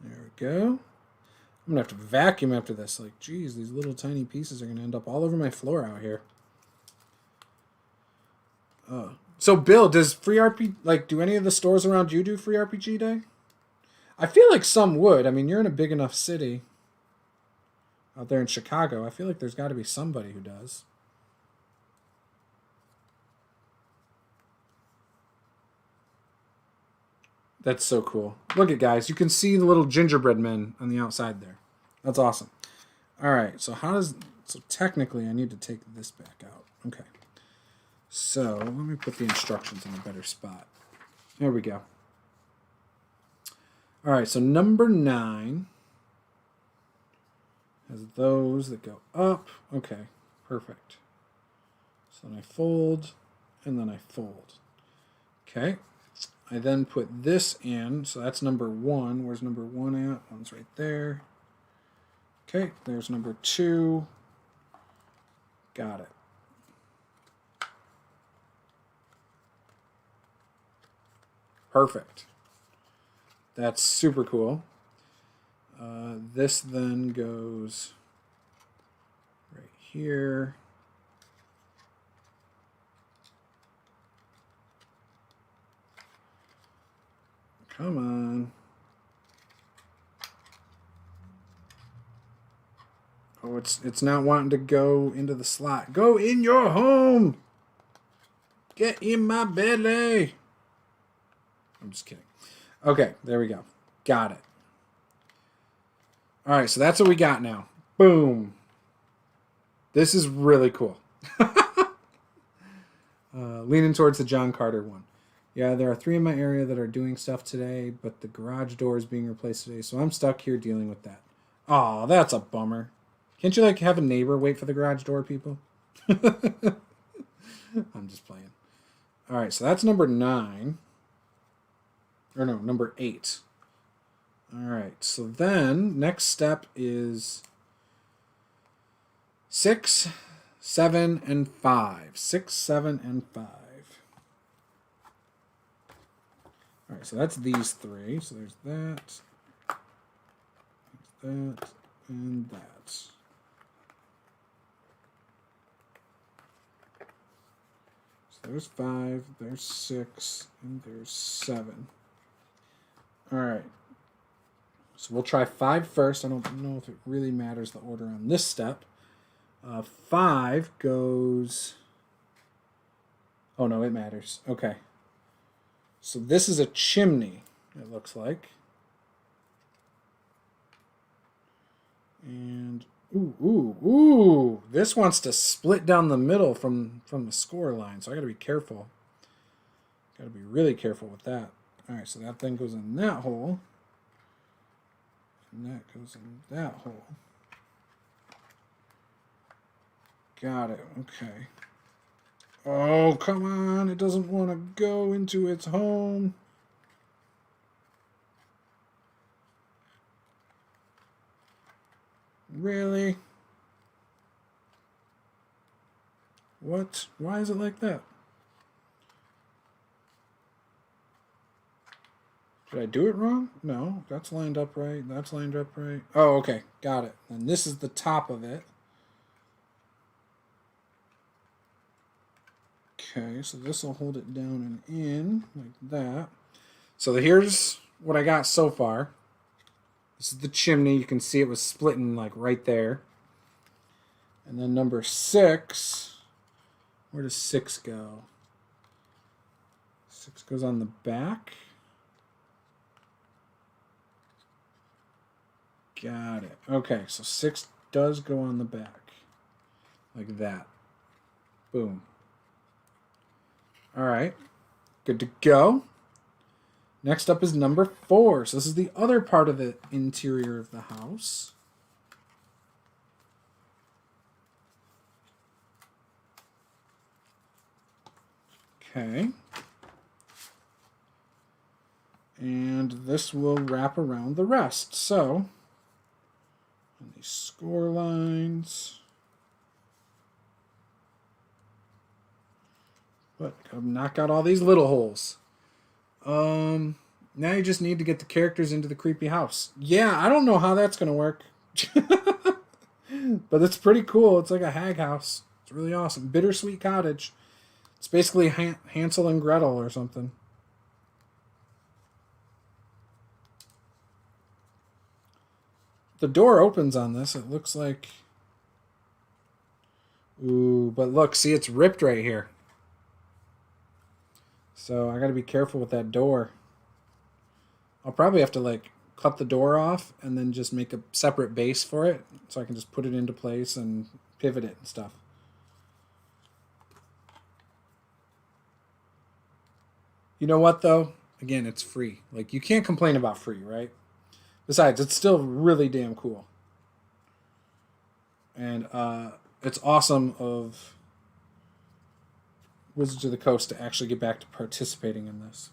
There we go. I'm going to have to vacuum after this. Like, geez, these little tiny pieces are going to end up all over my floor out here. So, Bill, does free RPG, like, do any of the stores around you do free RPG day? I feel like some would. I mean, you're in a big enough city out there in Chicago. I feel like there's got to be somebody who does. That's so cool. Look at, guys. You can see the little gingerbread men on the outside there. That's awesome. All right. So technically I need to take this back out. Okay. So let me put the instructions in a better spot. There we go. All right. So number 9 has those that go up. Okay. Perfect. So then I fold and then I fold. Okay. I then put this in, so that's number 1. Where's number 1 at? 1's right there. Okay, there's number 2. Got it. Perfect. That's super cool. This then goes right here. Come on. Oh, it's not wanting to go into the slot. Go in your home. Get in my belly. I'm just kidding. Okay, there we go. Got it. All right, so that's what we got now. Boom. This is really cool. Leaning towards the John Carter one. Yeah, there are 3 in my area that are doing stuff today, but the garage door is being replaced today, so I'm stuck here dealing with that. Aw, that's a bummer. Can't you, like, have a neighbor wait for the garage door, people? I'm just playing. All right, so that's number 9. Or no, number 8. All right, so then next step is 6, 7, and 5. 6, 7, and 5. All right, so that's these 3. So there's that, and that. So there's 5, there's 6, and there's 7. All right. So we'll try 5 first. I don't know if it really matters the order on this step. 5 goes... Oh, no, it matters. Okay. So this is a chimney, it looks like. And, ooh. This wants to split down the middle from the score line, so I got to be careful. Got to be really careful with that. All right, so that thing goes in that hole. And that goes in that hole. Got it, okay. Oh, come on. It doesn't want to go into its home. Really? What? Why is it like that? Did I do it wrong? No, that's lined up right. That's lined up right. Oh, okay. Got it. And this is the top of it. Okay, so this will hold it down and in like that. So here's what I got so far. This is the chimney. You can see it was splitting like right there. And then number 6. Where does 6 go? 6 goes on the back. Got it. Okay, so 6 does go on the back. Like that. Boom. All right. Good to go. Next up is number 4. So this is the other part of the interior of the house. Okay. And this will wrap around the rest. So, and these score lines. But gotta knock out all these little holes. Now you just need to get the characters into the creepy house. Yeah, I don't know how that's gonna work. But it's pretty cool. It's like a hag house. It's really awesome. Bittersweet Cottage. It's basically Hansel and Gretel or something. The door opens on this. It looks like... Ooh, but look, see, it's ripped right here. So I got to be careful with that door. I'll probably have to like cut the door off and then just make a separate base for it so I can just put it into place and pivot it and stuff. You know what though? Again, it's free. Like, you can't complain about free, right? Besides, it's still really damn cool. And it's awesome of Wizards of the Coast to actually get back to participating in this.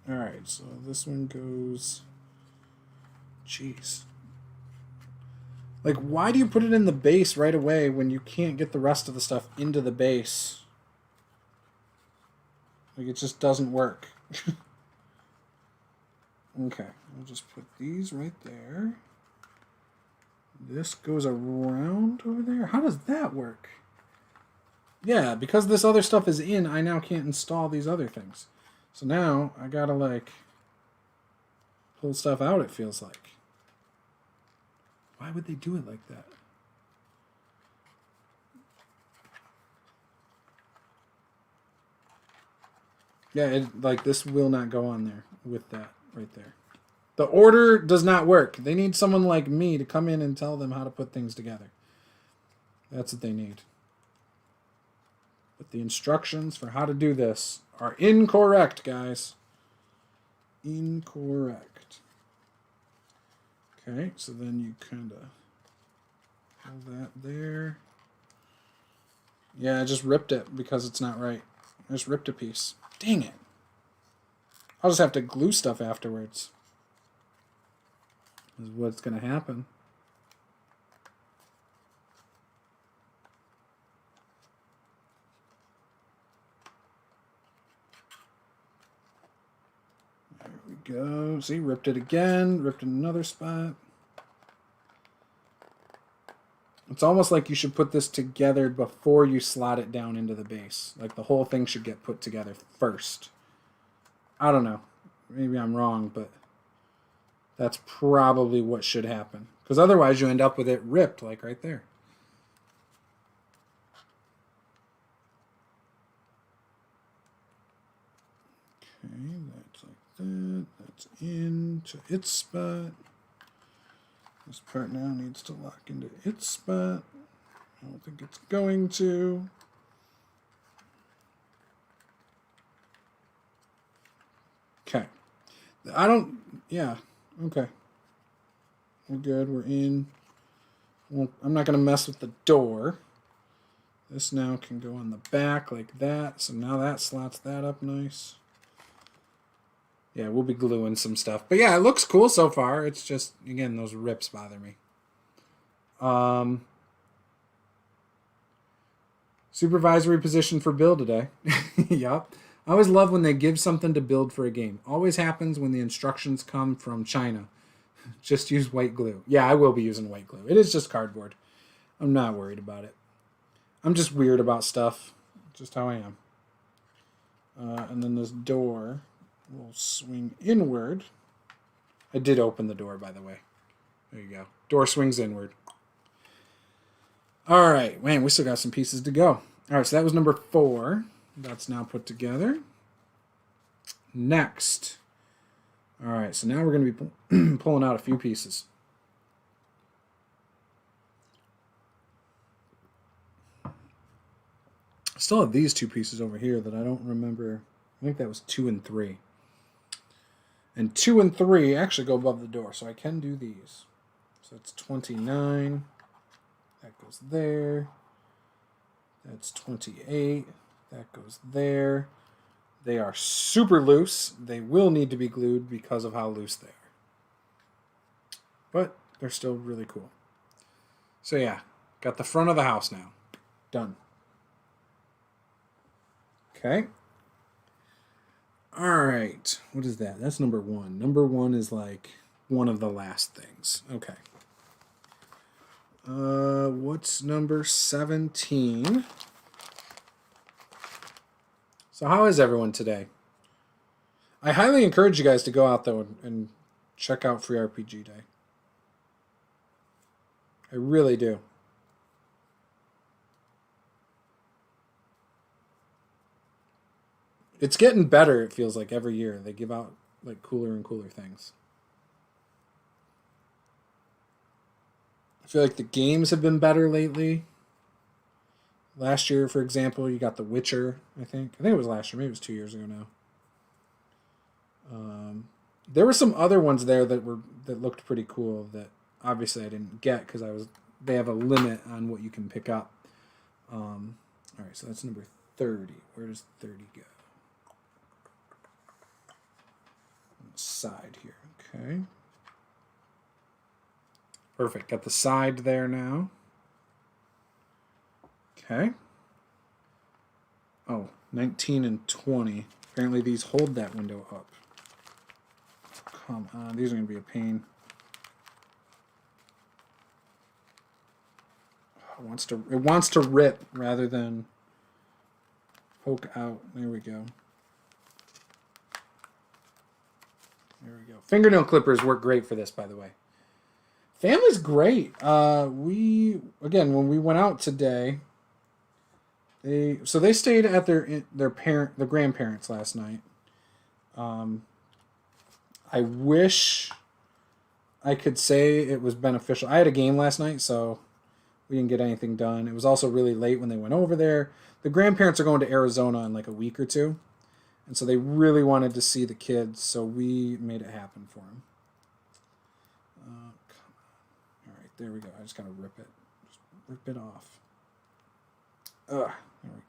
Alright, so this one goes... Jeez. Like, why do you put it in the base right away when you can't get the rest of the stuff into the base? Like, it just doesn't work. Okay, I'll just put these right there. This goes around over there. How does that work? Yeah, because this other stuff is in, I now can't install these other things. So now I gotta like pull stuff out, it feels like. Why would they do it like that? Yeah, like this will not go on there with that right there. The order does not work. They need someone like me to come in and tell them how to put things together. That's what they need. But the instructions for how to do this are incorrect, guys. Incorrect. Okay, so then you kind of hold that there. Yeah, I just ripped it because it's not right. I just ripped a piece. Dang it. I'll just have to glue stuff afterwards. Is what's going to happen. There we go. See, ripped it again. Ripped in another spot. It's almost like you should put this together before you slot it down into the base. Like the whole thing should get put together first. I don't know. Maybe I'm wrong, but that's probably what should happen. Because otherwise you end up with it ripped, like right there. Okay, that's like that. That's into its spot. This part now needs to lock into its spot. I don't think it's going to. Okay. I don't... Yeah. Okay. We're good. We're in. Well, I'm not going to mess with the door. This now can go on the back like that. So now that slots that up nice. Yeah, we'll be gluing some stuff. But yeah, it looks cool so far. It's just, again, those rips bother me. Supervisory position for Bill today. Yup. I always love when they give something to build for a game. Always happens when the instructions come from China. Just use white glue. Yeah, I will be using white glue. It is just cardboard. I'm not worried about it. I'm just weird about stuff. Just how I am. And then this door will swing inward. I did open the door, by the way. There you go. Door swings inward. All right. Man, we still got some pieces to go. All right, so that was number 4. That's now put together. Next. All right, so now we're going to be pulling out a few pieces. I still have these 2 pieces over here that I don't remember. I think that was 2 and 3. And 2 and 3 actually go above the door, so I can do these. So it's 29. That goes there. That's 28. That goes there. They are super loose. They will need to be glued because of how loose they are. But they're still really cool. So yeah, got the front of the house now. Done. Okay. All right. What is that? That's number 1. Number 1 is like one of the last things. Okay. What's number 17? So how is everyone today? I highly encourage you guys to go out though and check out Free RPG Day. I really do. It's getting better, it feels like, every year. They give out like cooler and cooler things. I feel like the games have been better lately. Last year, for example, you got The Witcher, I think. I think it was last year. Maybe it was 2 years ago now. There were some other ones there that looked pretty cool that obviously I didn't get because they have a limit on what you can pick up. All right, so that's number 30. Where does 30 go? On the side here. Okay. Perfect. Got the side there now. Okay. Oh, 19 and 20. Apparently these hold that window up. Come on. These are going to be a pain. It wants to rip rather than poke out. There we go. There we go. Fingernail clippers work great for this, by the way. Family's great. When we went out today, they stayed at their grandparents last night. I wish I could say it was beneficial. I had a game last night, so we didn't get anything done. It was also really late when they went over there. The grandparents are going to Arizona in like a week or 2, and so they really wanted to see the kids, so we made it happen for them. All right, there we go. I just gotta rip it. Just rip it off. There we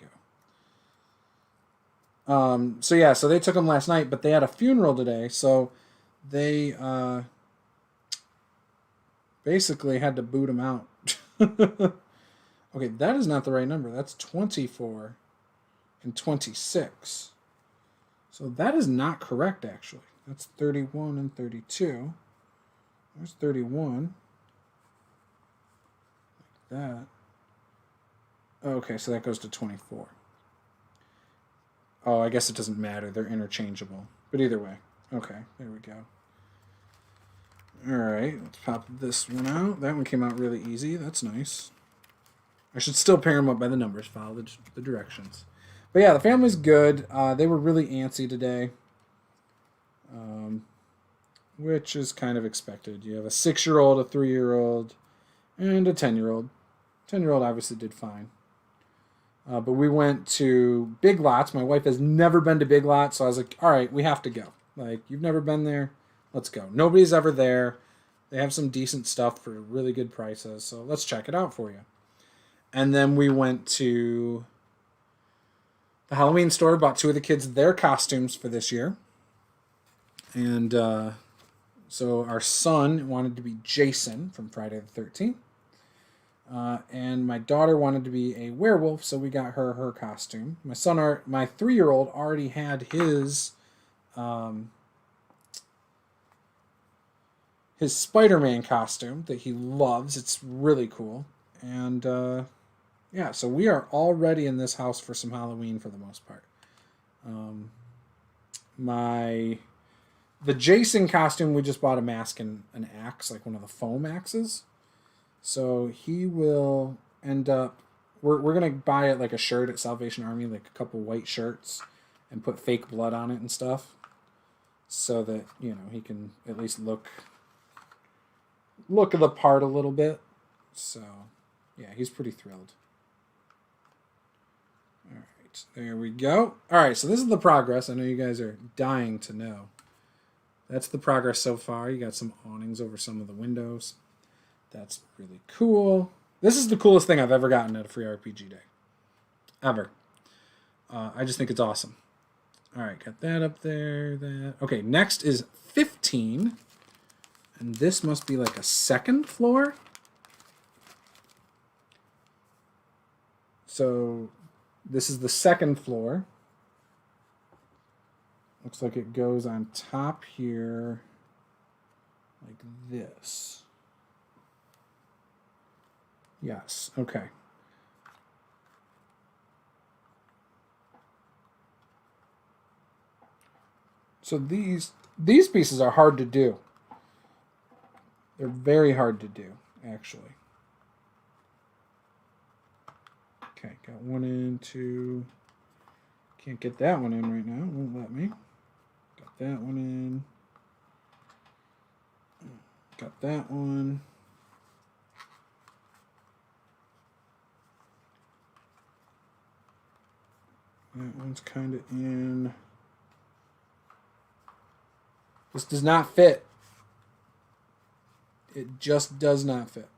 go. So they took them last night, but they had a funeral today, so they basically had to boot them out. Okay, that is not the right number. That's 24 and 26. So that is not correct, actually. That's 31 and 32. There's 31. Like that. Okay, so that goes to 24. Oh, I guess it doesn't matter. They're interchangeable. But either way. Okay, there we go. Alright, let's pop this one out. That one came out really easy. That's nice. I should still pair them up by the numbers. Follow the directions. But yeah, the family's good. They were really antsy today. Which is kind of expected. You have a 6-year-old, a 3-year-old, and a 10-year-old. 10-year-old obviously did fine. But we went to Big Lots. My wife has never been to Big Lots, so I was like, all right, we have to go. Like, you've never been there? Let's go. Nobody's ever there. They have some decent stuff for really good prices, so let's check it out for you. And then we went to the Halloween store, bought 2 of the kids their costumes for this year. And so our son wanted to be Jason from Friday the 13th. And my daughter wanted to be a werewolf, so we got her costume. My 3-year-old, already had his Spider-Man costume that he loves. It's really cool. And yeah, so we are already in this house for some Halloween for the most part. The Jason costume, we just bought a mask and an axe, like one of the foam axes. So he will end up. We're gonna buy it like a shirt at Salvation Army, like a couple white shirts, and put fake blood on it and stuff, so that he can at least look the part a little bit. So yeah, he's pretty thrilled. All right, there we go. All right, so this is the progress. I know you guys are dying to know. That's the progress so far. You got some awnings over some of the windows. That's really cool. This is the coolest thing I've ever gotten at a free RPG day. Ever. I just think it's awesome. All right, got that up there. Okay, next is 15. And this must be like a second floor. So this is the second floor. Looks like it goes on top here like this. Yes, okay. So these pieces are hard to do. They're very hard to do, actually. Okay, got one in, two. Can't get that one in right now. Won't let me. Got that one in. Got that one. That one's kind of in. This does not fit. It just does not fit.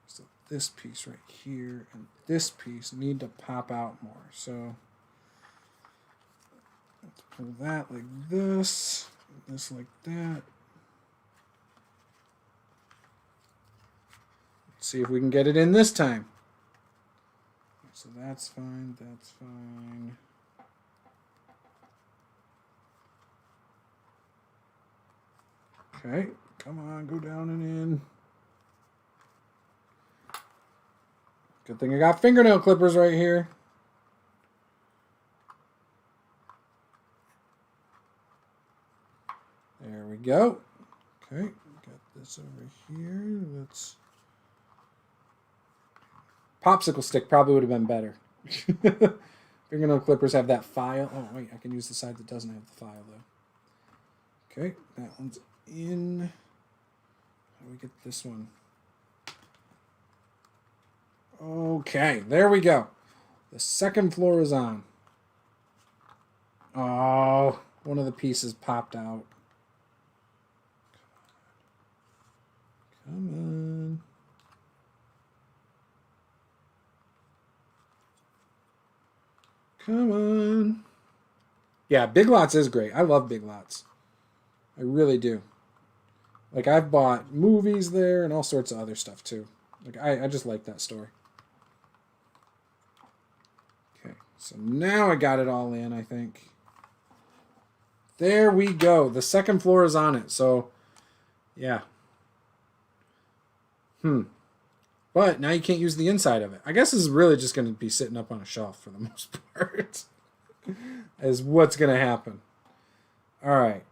So this piece right here and this piece need to pop out more. So let's pull that like this, this like that. Let's see if we can get it in this time. So that's fine, that's fine. Okay, come on, go down and in. Good thing I got fingernail clippers right here. There we go. Okay, got this over here. Let's... Popsicle stick probably would have been better. Fingernail clippers have that file. Oh, wait, I can use the side that doesn't have the file, though. Okay, that one's in. How do we get this one? Okay, there we go. The second floor is on. Oh, one of the pieces popped out. Come on. Come on. Yeah, Big Lots is great. I love Big Lots. I really do. Like, I've bought movies there and all sorts of other stuff, too. Like, I just like that store. Okay, so now I got it all in, I think. There we go. The second floor is on it, so, yeah. But now you can't use the inside of it. I guess this is really just going to be sitting up on a shelf for the most part. Is what's going to happen. All right.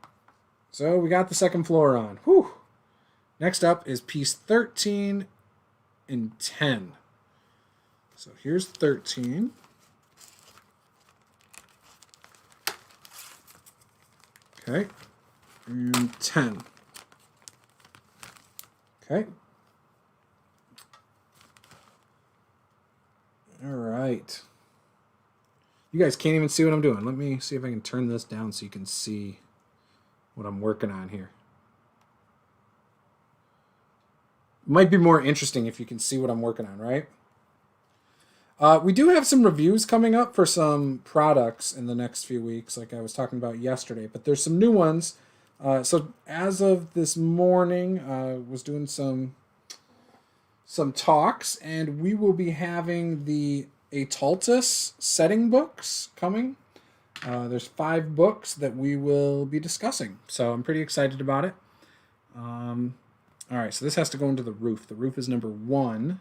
So we got the second floor on. Whew. Next up is piece 13 and 10. So here's 13. Okay. And 10. Okay. All right. You guys can't even see what I'm doing. Let me see if I can turn this down so you can see what I'm working on here. Might be more interesting if you can see what I'm working on, right? We do have some reviews coming up for some products in the next few weeks, like I was talking about yesterday, but there's some new ones. So as of this morning, I was doing some some talks, and we will be having the Ataltis setting books coming. There's 5 books that we will be discussing, so I'm pretty excited about it. All right, so this has to go into the roof. The roof is number 1,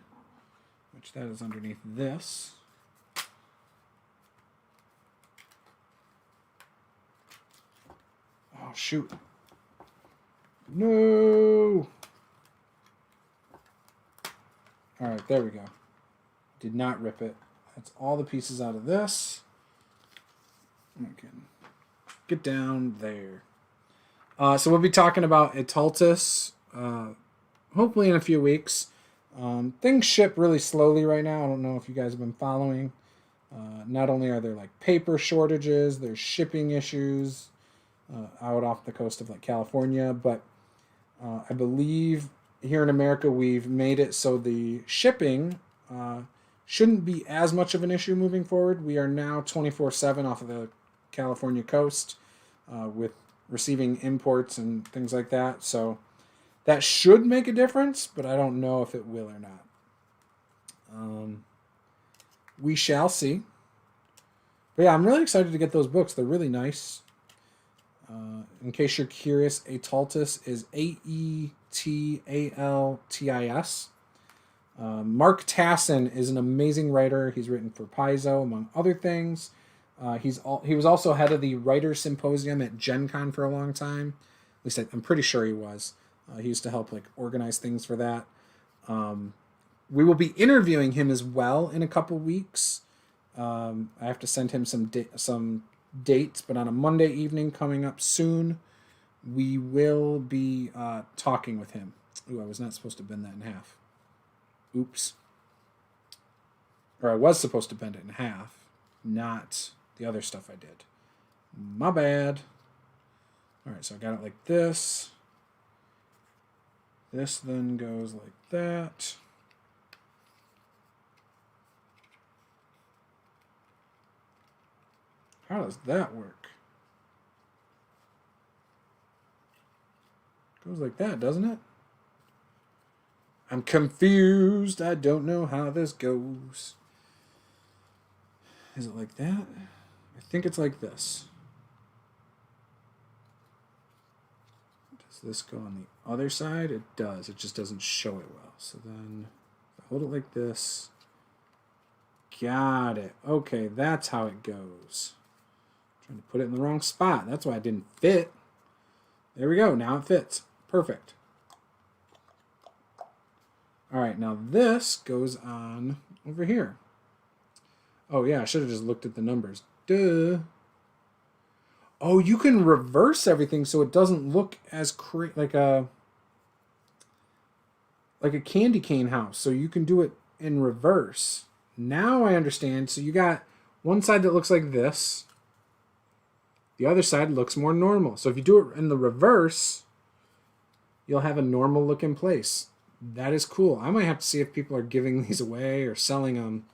which that is underneath this. Oh, shoot. No! All right, there we go. Did not rip it. That's all the pieces out of this. Okay. Get down there. So we'll be talking about Ataltis, hopefully in a few weeks. Things ship really slowly right now. I don't know if you guys have been following. Not only are there like paper shortages, there's shipping issues out off the coast of like California, but I believe here in America we've made it so the shipping shouldn't be as much of an issue moving forward. We are now 24/7 off of the California coast with receiving imports and things like that. So that should make a difference, but I don't know if it will or not. We shall see. But yeah, I'm really excited to get those books. They're really nice. In case you're curious, Ataltis is Aetaltis. Mark Tassin is an amazing writer. He's written for Paizo, among other things. He was also head of the Writers' Symposium at Gen Con for a long time. At least I'm pretty sure he was. He used to help like organize things for that. We will be interviewing him as well in a couple weeks. I have to send him some dates, but on a Monday evening coming up soon, we will be talking with him. Ooh, I was not supposed to bend that in half. Oops. Or I was supposed to bend it in half, not the other stuff I did. My bad. All right, so I got it like this. This then goes like that. How does that work? Goes like that, doesn't it? I'm confused. I don't know how this goes. Is it like that? I think it's like this. Does this go on the other side? It does. It just doesn't show it well. So then if I hold it like this. Got it. Okay, that's how it goes. Trying to put it in the wrong spot. That's why it didn't fit. There we go. Now it fits. Perfect. All right, now this goes on over here. Oh, yeah, I should have just looked at the numbers. Duh. Oh, you can reverse everything so it doesn't look as like a candy cane house. So you can do it in reverse. Now I understand. So you got one side that looks like this. The other side looks more normal. So if you do it in the reverse, you'll have a normal looking place. That is cool. I might have to see if people are giving these away or selling them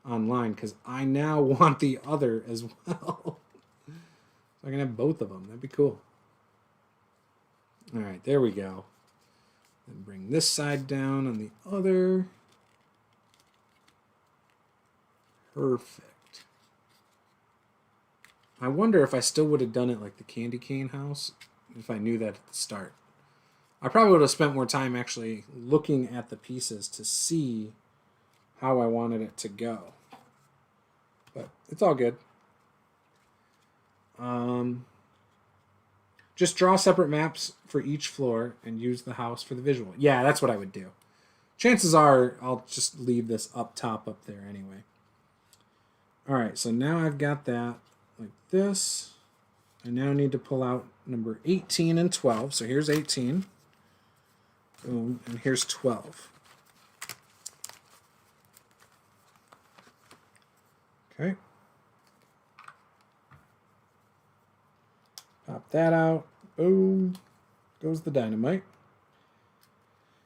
online, because I now want the other as well. So I can have both of them. That'd be cool. All right, there we go. Then bring this side down on the other. Perfect. I wonder if I still would have done it like the candy cane house if I knew that at the start. I probably would have spent more time actually looking at the pieces to see how I wanted it to go. But it's all good. Just draw separate maps for each floor and use the house for the visual. Yeah, that's what I would do. Chances are I'll just leave this up top up there anyway. All right, so now I've got that like this. I now need to pull out number 18 and 12. So here's 18. Boom, and here's 12. Okay. Pop that out. Boom. Goes the dynamite.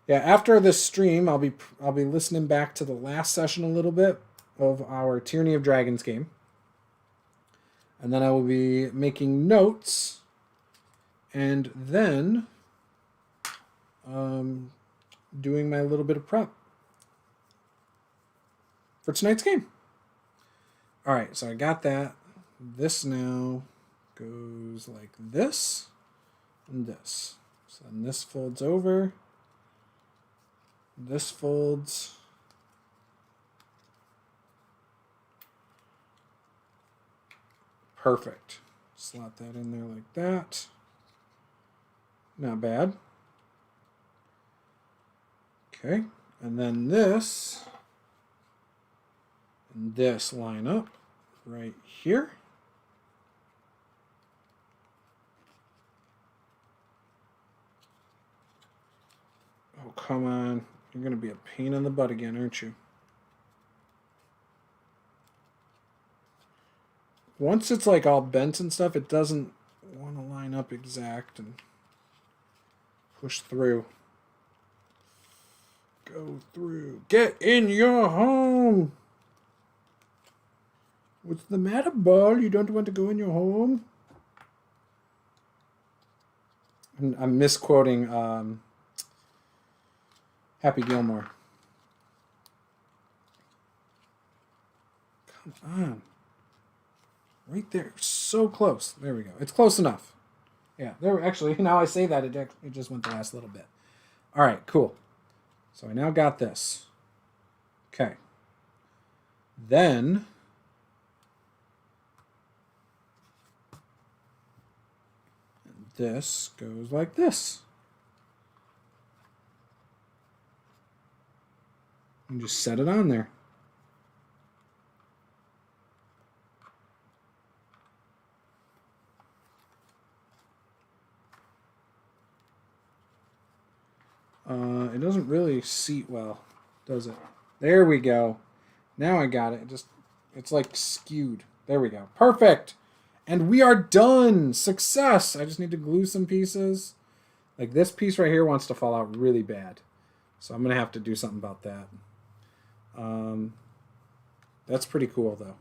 Yeah, after this stream, I'll be listening back to the last session a little bit of our Tyranny of Dragons game. And then I will be making notes and then doing my little bit of prep. for tonight's game. All right, so I got that. This now goes like this and this. So then this folds over. This folds. Perfect. Slot that in there like that. Not bad. Okay, and then this and this line up right here. Oh, come on. You're going to be a pain in the butt again, aren't you? Once it's like all bent and stuff, it doesn't want to line up exact and push through. Go through. Get in your home. What's the matter, Ball? You don't want to go in your home? I'm misquoting Happy Gilmore. Come on. Right there. So close. There we go. It's close enough. Yeah, there. Actually, now I say that, it just went the last little bit. All right, cool. So I now got this. Okay. Then this goes like this. And just set it on there. It doesn't really seat well, does it? There we go. Now I got it. It's like skewed. There we go. Perfect. And we are done. Success. I just need to glue some pieces. Like this piece right here wants to fall out really bad. So I'm going to have to do something about that. That's pretty cool though.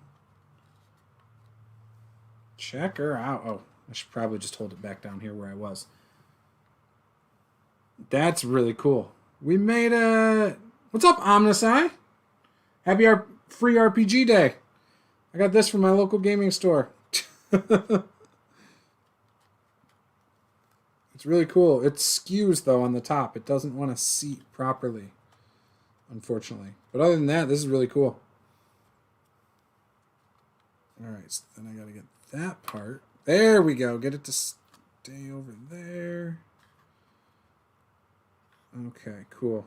Check her out. Oh, I should probably just hold it back down here where I was. That's really cool. We made it. What's up, Omnisci? Happy free RPG day. I got this from my local gaming store. It's really cool. It skews, though, on the top. It doesn't want to seat properly, unfortunately. But other than that, this is really cool. All right, so then I got to get that part. There we go. Get it to stay over there. Okay, cool.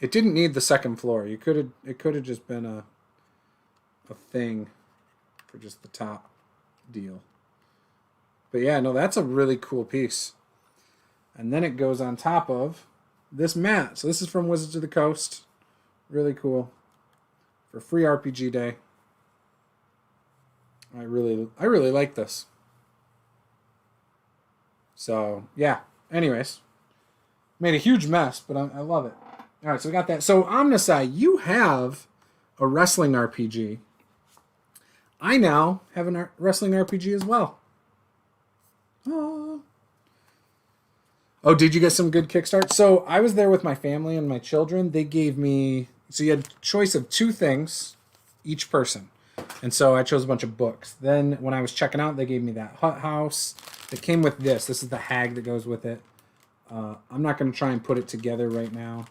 It didn't need the second floor. It could have just been a thing for just the top deal. But yeah, no, that's a really cool piece. And then it goes on top of this mat. So this is from Wizards of the Coast. Really cool. For free RPG day. I really like this. So, yeah. Anyways. Made a huge mess, but I love it. All right, so we got that. So, Omnisci, you have a wrestling RPG. I now have a wrestling RPG as well. Oh, did you get some good Kickstart? So, I was there with my family and my children. They gave me... So, you had a choice of 2 things, each person. And so, I chose a bunch of books. Then, when I was checking out, they gave me that Hut House. It came with this. This is the hag that goes with it. I'm not going to try and put it together right now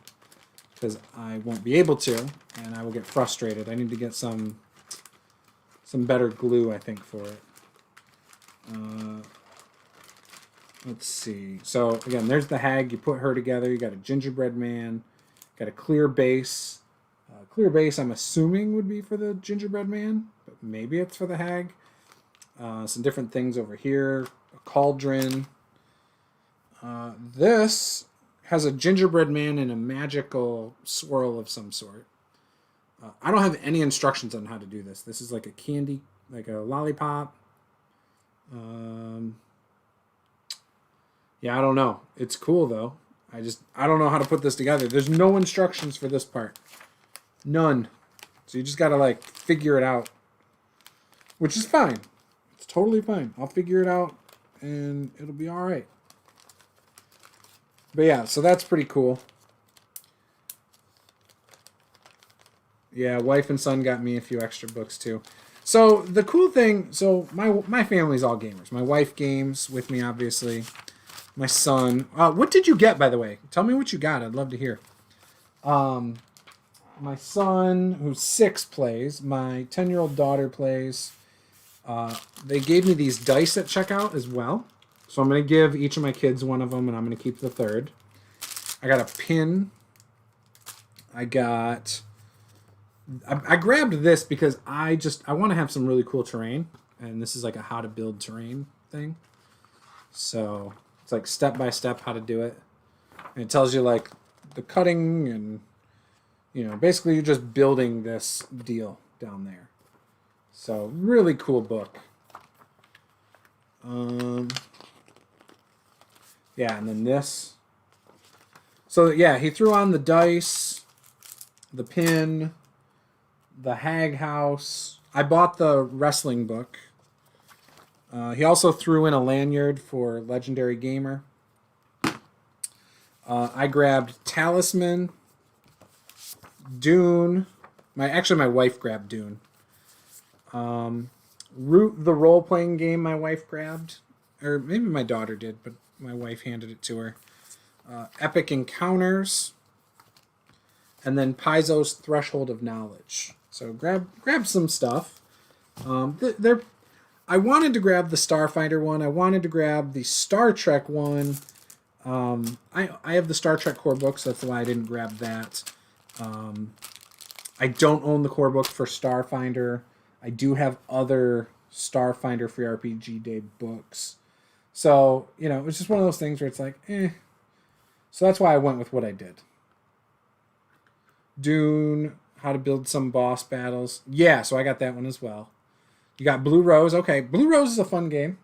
because I won't be able to, and I will get frustrated. I need to get some better glue, I think, for it. Let's see. So, again, there's the hag. You put her together. You got a gingerbread man. Got a clear base. Clear base, I'm assuming, would be for the gingerbread man, but maybe it's for the hag. Some different things over here. A cauldron. This has a gingerbread man and a magical swirl of some sort. I don't have any instructions on how to do this. This is like a candy, like a lollipop. Yeah, I don't know. It's cool though. I don't know how to put this together. There's no instructions for this part. None. So you just gotta like figure it out. Which is fine. It's totally fine. I'll figure it out and it'll be alright. But yeah, so that's pretty cool. Yeah, wife and son got me a few extra books too. So the cool thing, so my family's all gamers. My wife games with me, obviously. My son. What did you get, by the way? Tell me what you got. I'd love to hear. My son, who's 6, plays. My 10-year-old daughter plays. They gave me these dice at checkout as well. So I'm going to give each of my kids one of them, and I'm going to keep the third. I got a pin. I grabbed this because I want to have some really cool terrain. And this is like a how to build terrain thing. So it's like step by step how to do it. And it tells you like the cutting and, basically you're just building this deal down there. So really cool book. Yeah, and then this. So yeah, he threw on the dice, the pin, the Hag House. I bought the wrestling book. He also threw in a lanyard for Legendary Gamer. I grabbed Talisman, Dune. My wife grabbed Dune. Root, the role-playing game, my wife grabbed. Or maybe my daughter did, but my wife handed it to her. Epic Encounters. And then Paizo's Threshold of Knowledge. So grab some stuff. I wanted to grab the Starfighter one. I wanted to grab the Star Trek one. I have the Star Trek core book, so that's why I didn't grab that. I don't own the core book for Starfinder. I do have other Starfinder Free RPG Day books. So, it was just one of those things where it's like, eh. So that's why I went with what I did. Dune, how to build some boss battles. Yeah, so I got that one as well. You got Blue Rose. Okay, Blue Rose is a fun game.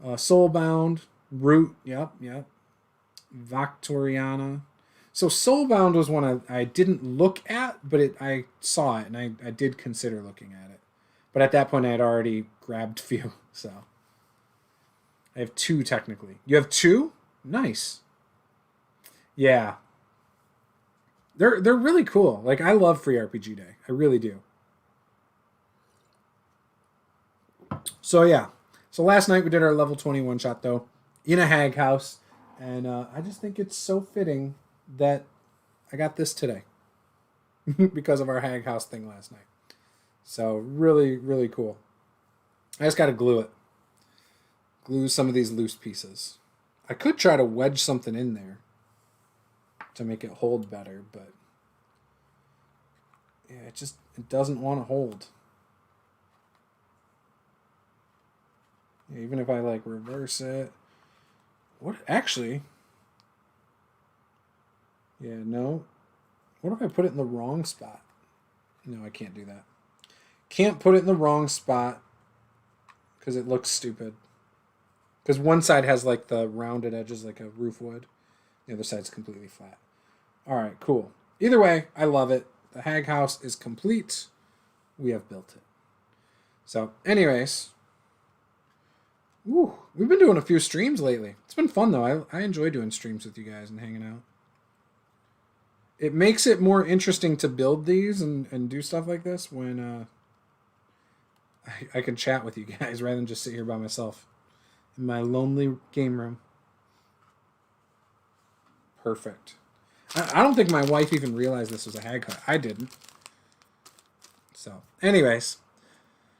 Soulbound, Root, yep. Victoriana. So Soulbound was one I didn't look at, but I saw it, and I did consider looking at it. But at that point, I had already grabbed a few, so. I have 2, technically. You have 2? Nice. Yeah. They're really cool. Like, I love Free RPG Day. I really do. So, yeah. So last night we did our level 21 shot, though, in a Hag House. And I just think it's so fitting that I got this today. Because of our Hag House thing last night. So, really, really cool. I just got to glue it. Glue some of these loose pieces. I could try to wedge something in there to make it hold better, but yeah, it doesn't want to hold. Yeah, even if I like reverse it. What actually? Yeah, no. What if I put it in the wrong spot? No, I can't do that. Can't put it in the wrong spot because it looks stupid. Because one side has like the rounded edges like a roof would. The other side's completely flat. All right, cool. Either way, I love it. The Hag House is complete. We have built it. So, anyways. Woo, we've been doing a few streams lately. It's been fun, though. I enjoy doing streams with you guys and hanging out. It makes it more interesting to build these and do stuff like this when I can chat with you guys rather than just sit here by myself in my lonely game room. Perfect. I don't think my wife even realized this was a Hag House. I didn't. So, anyways,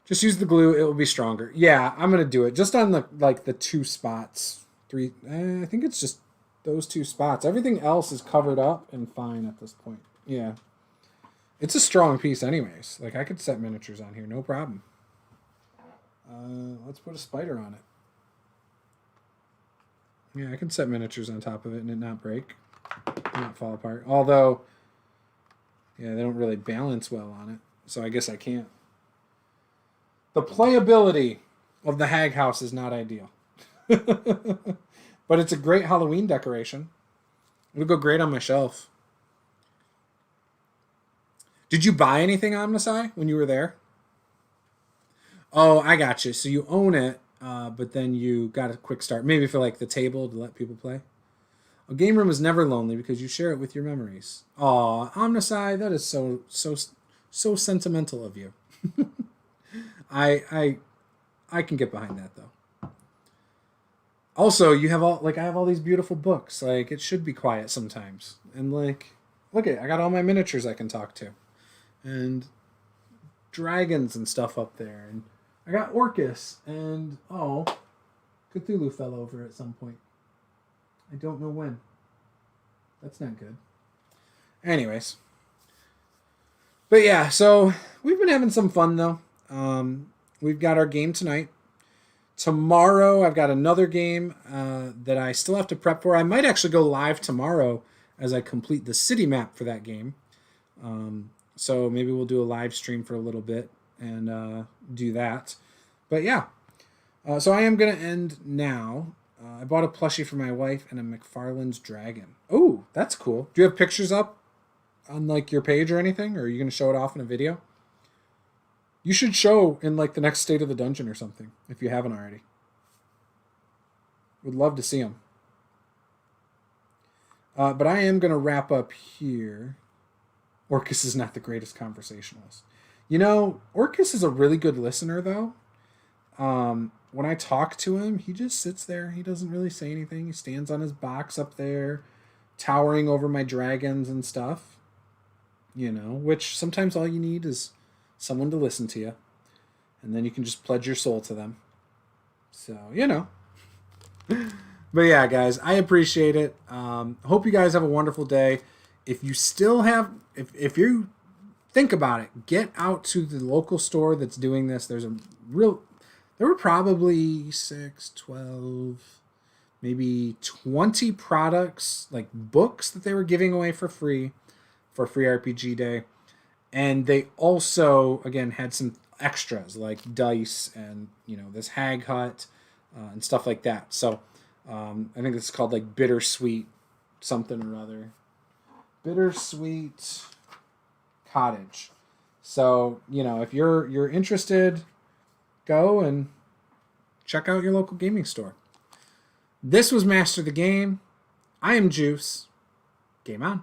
just use the glue. It will be stronger. Yeah, I'm gonna do it just on the 2 spots. 3. I think it's just those 2 spots. Everything else is covered up and fine at this point. Yeah, it's a strong piece, anyways. Like I could set miniatures on here, no problem. Let's put a spider on it. Yeah, I can set miniatures on top of it and it not break, not fall apart. Although, yeah, they don't really balance well on it, so I guess I can't. The playability of the Hag House is not ideal. But it's a great Halloween decoration. It'll go great on my shelf. Did you buy anything, Omnisci, when you were there? Oh, I got you. So you own it, but then you got a quick start. Maybe for like the table to let people play. A game room is never lonely because you share it with your memories. Aw, Omnisci, that is so sentimental of you. I can get behind that though. Also, you have I have all these beautiful books. Like, it should be quiet sometimes. And like, look I got all my miniatures I can talk to. And dragons and stuff up there. And I got Orcus and Cthulhu fell over at some point. I don't know when. That's not good. Anyways. But yeah, so we've been having some fun though. We've got our game tonight. Tomorrow, I've got another game that I still have to prep for. I might actually go live tomorrow as I complete the city map for that game. So maybe we'll do a live stream for a little bit and do that. But yeah, so I am going to end now. I bought a plushie for my wife and a McFarlane's dragon. Oh, that's cool. Do you have pictures up on like your page or anything? Or are you going to show it off in a video? You should show in like the next State of the Dungeon or something, if you haven't already. Would love to see them. But I am going to wrap up here. Orcus is not the greatest conversationalist. You know, Orcus is a really good listener, though. When I talk to him, he just sits there. He doesn't really say anything. He stands on his box up there, towering over my dragons and stuff. You know, which sometimes all you need is someone to listen to you, and then you can just pledge your soul to them. So, you know. But yeah, guys, I appreciate it. Hope you guys have a wonderful day. If you still have, if you think about it, get out to the local store that's doing this. There were probably 6, 12, maybe 20 products, like books that they were giving away for free RPG Day. And they also, again, had some extras like dice and, you know, this hag hut and stuff like that. So I think it's called like Bittersweet something or other. Bittersweet Cottage. So, you know, if you're interested, go and check out your local gaming store. This was Master the Game. I am Juice. Game on.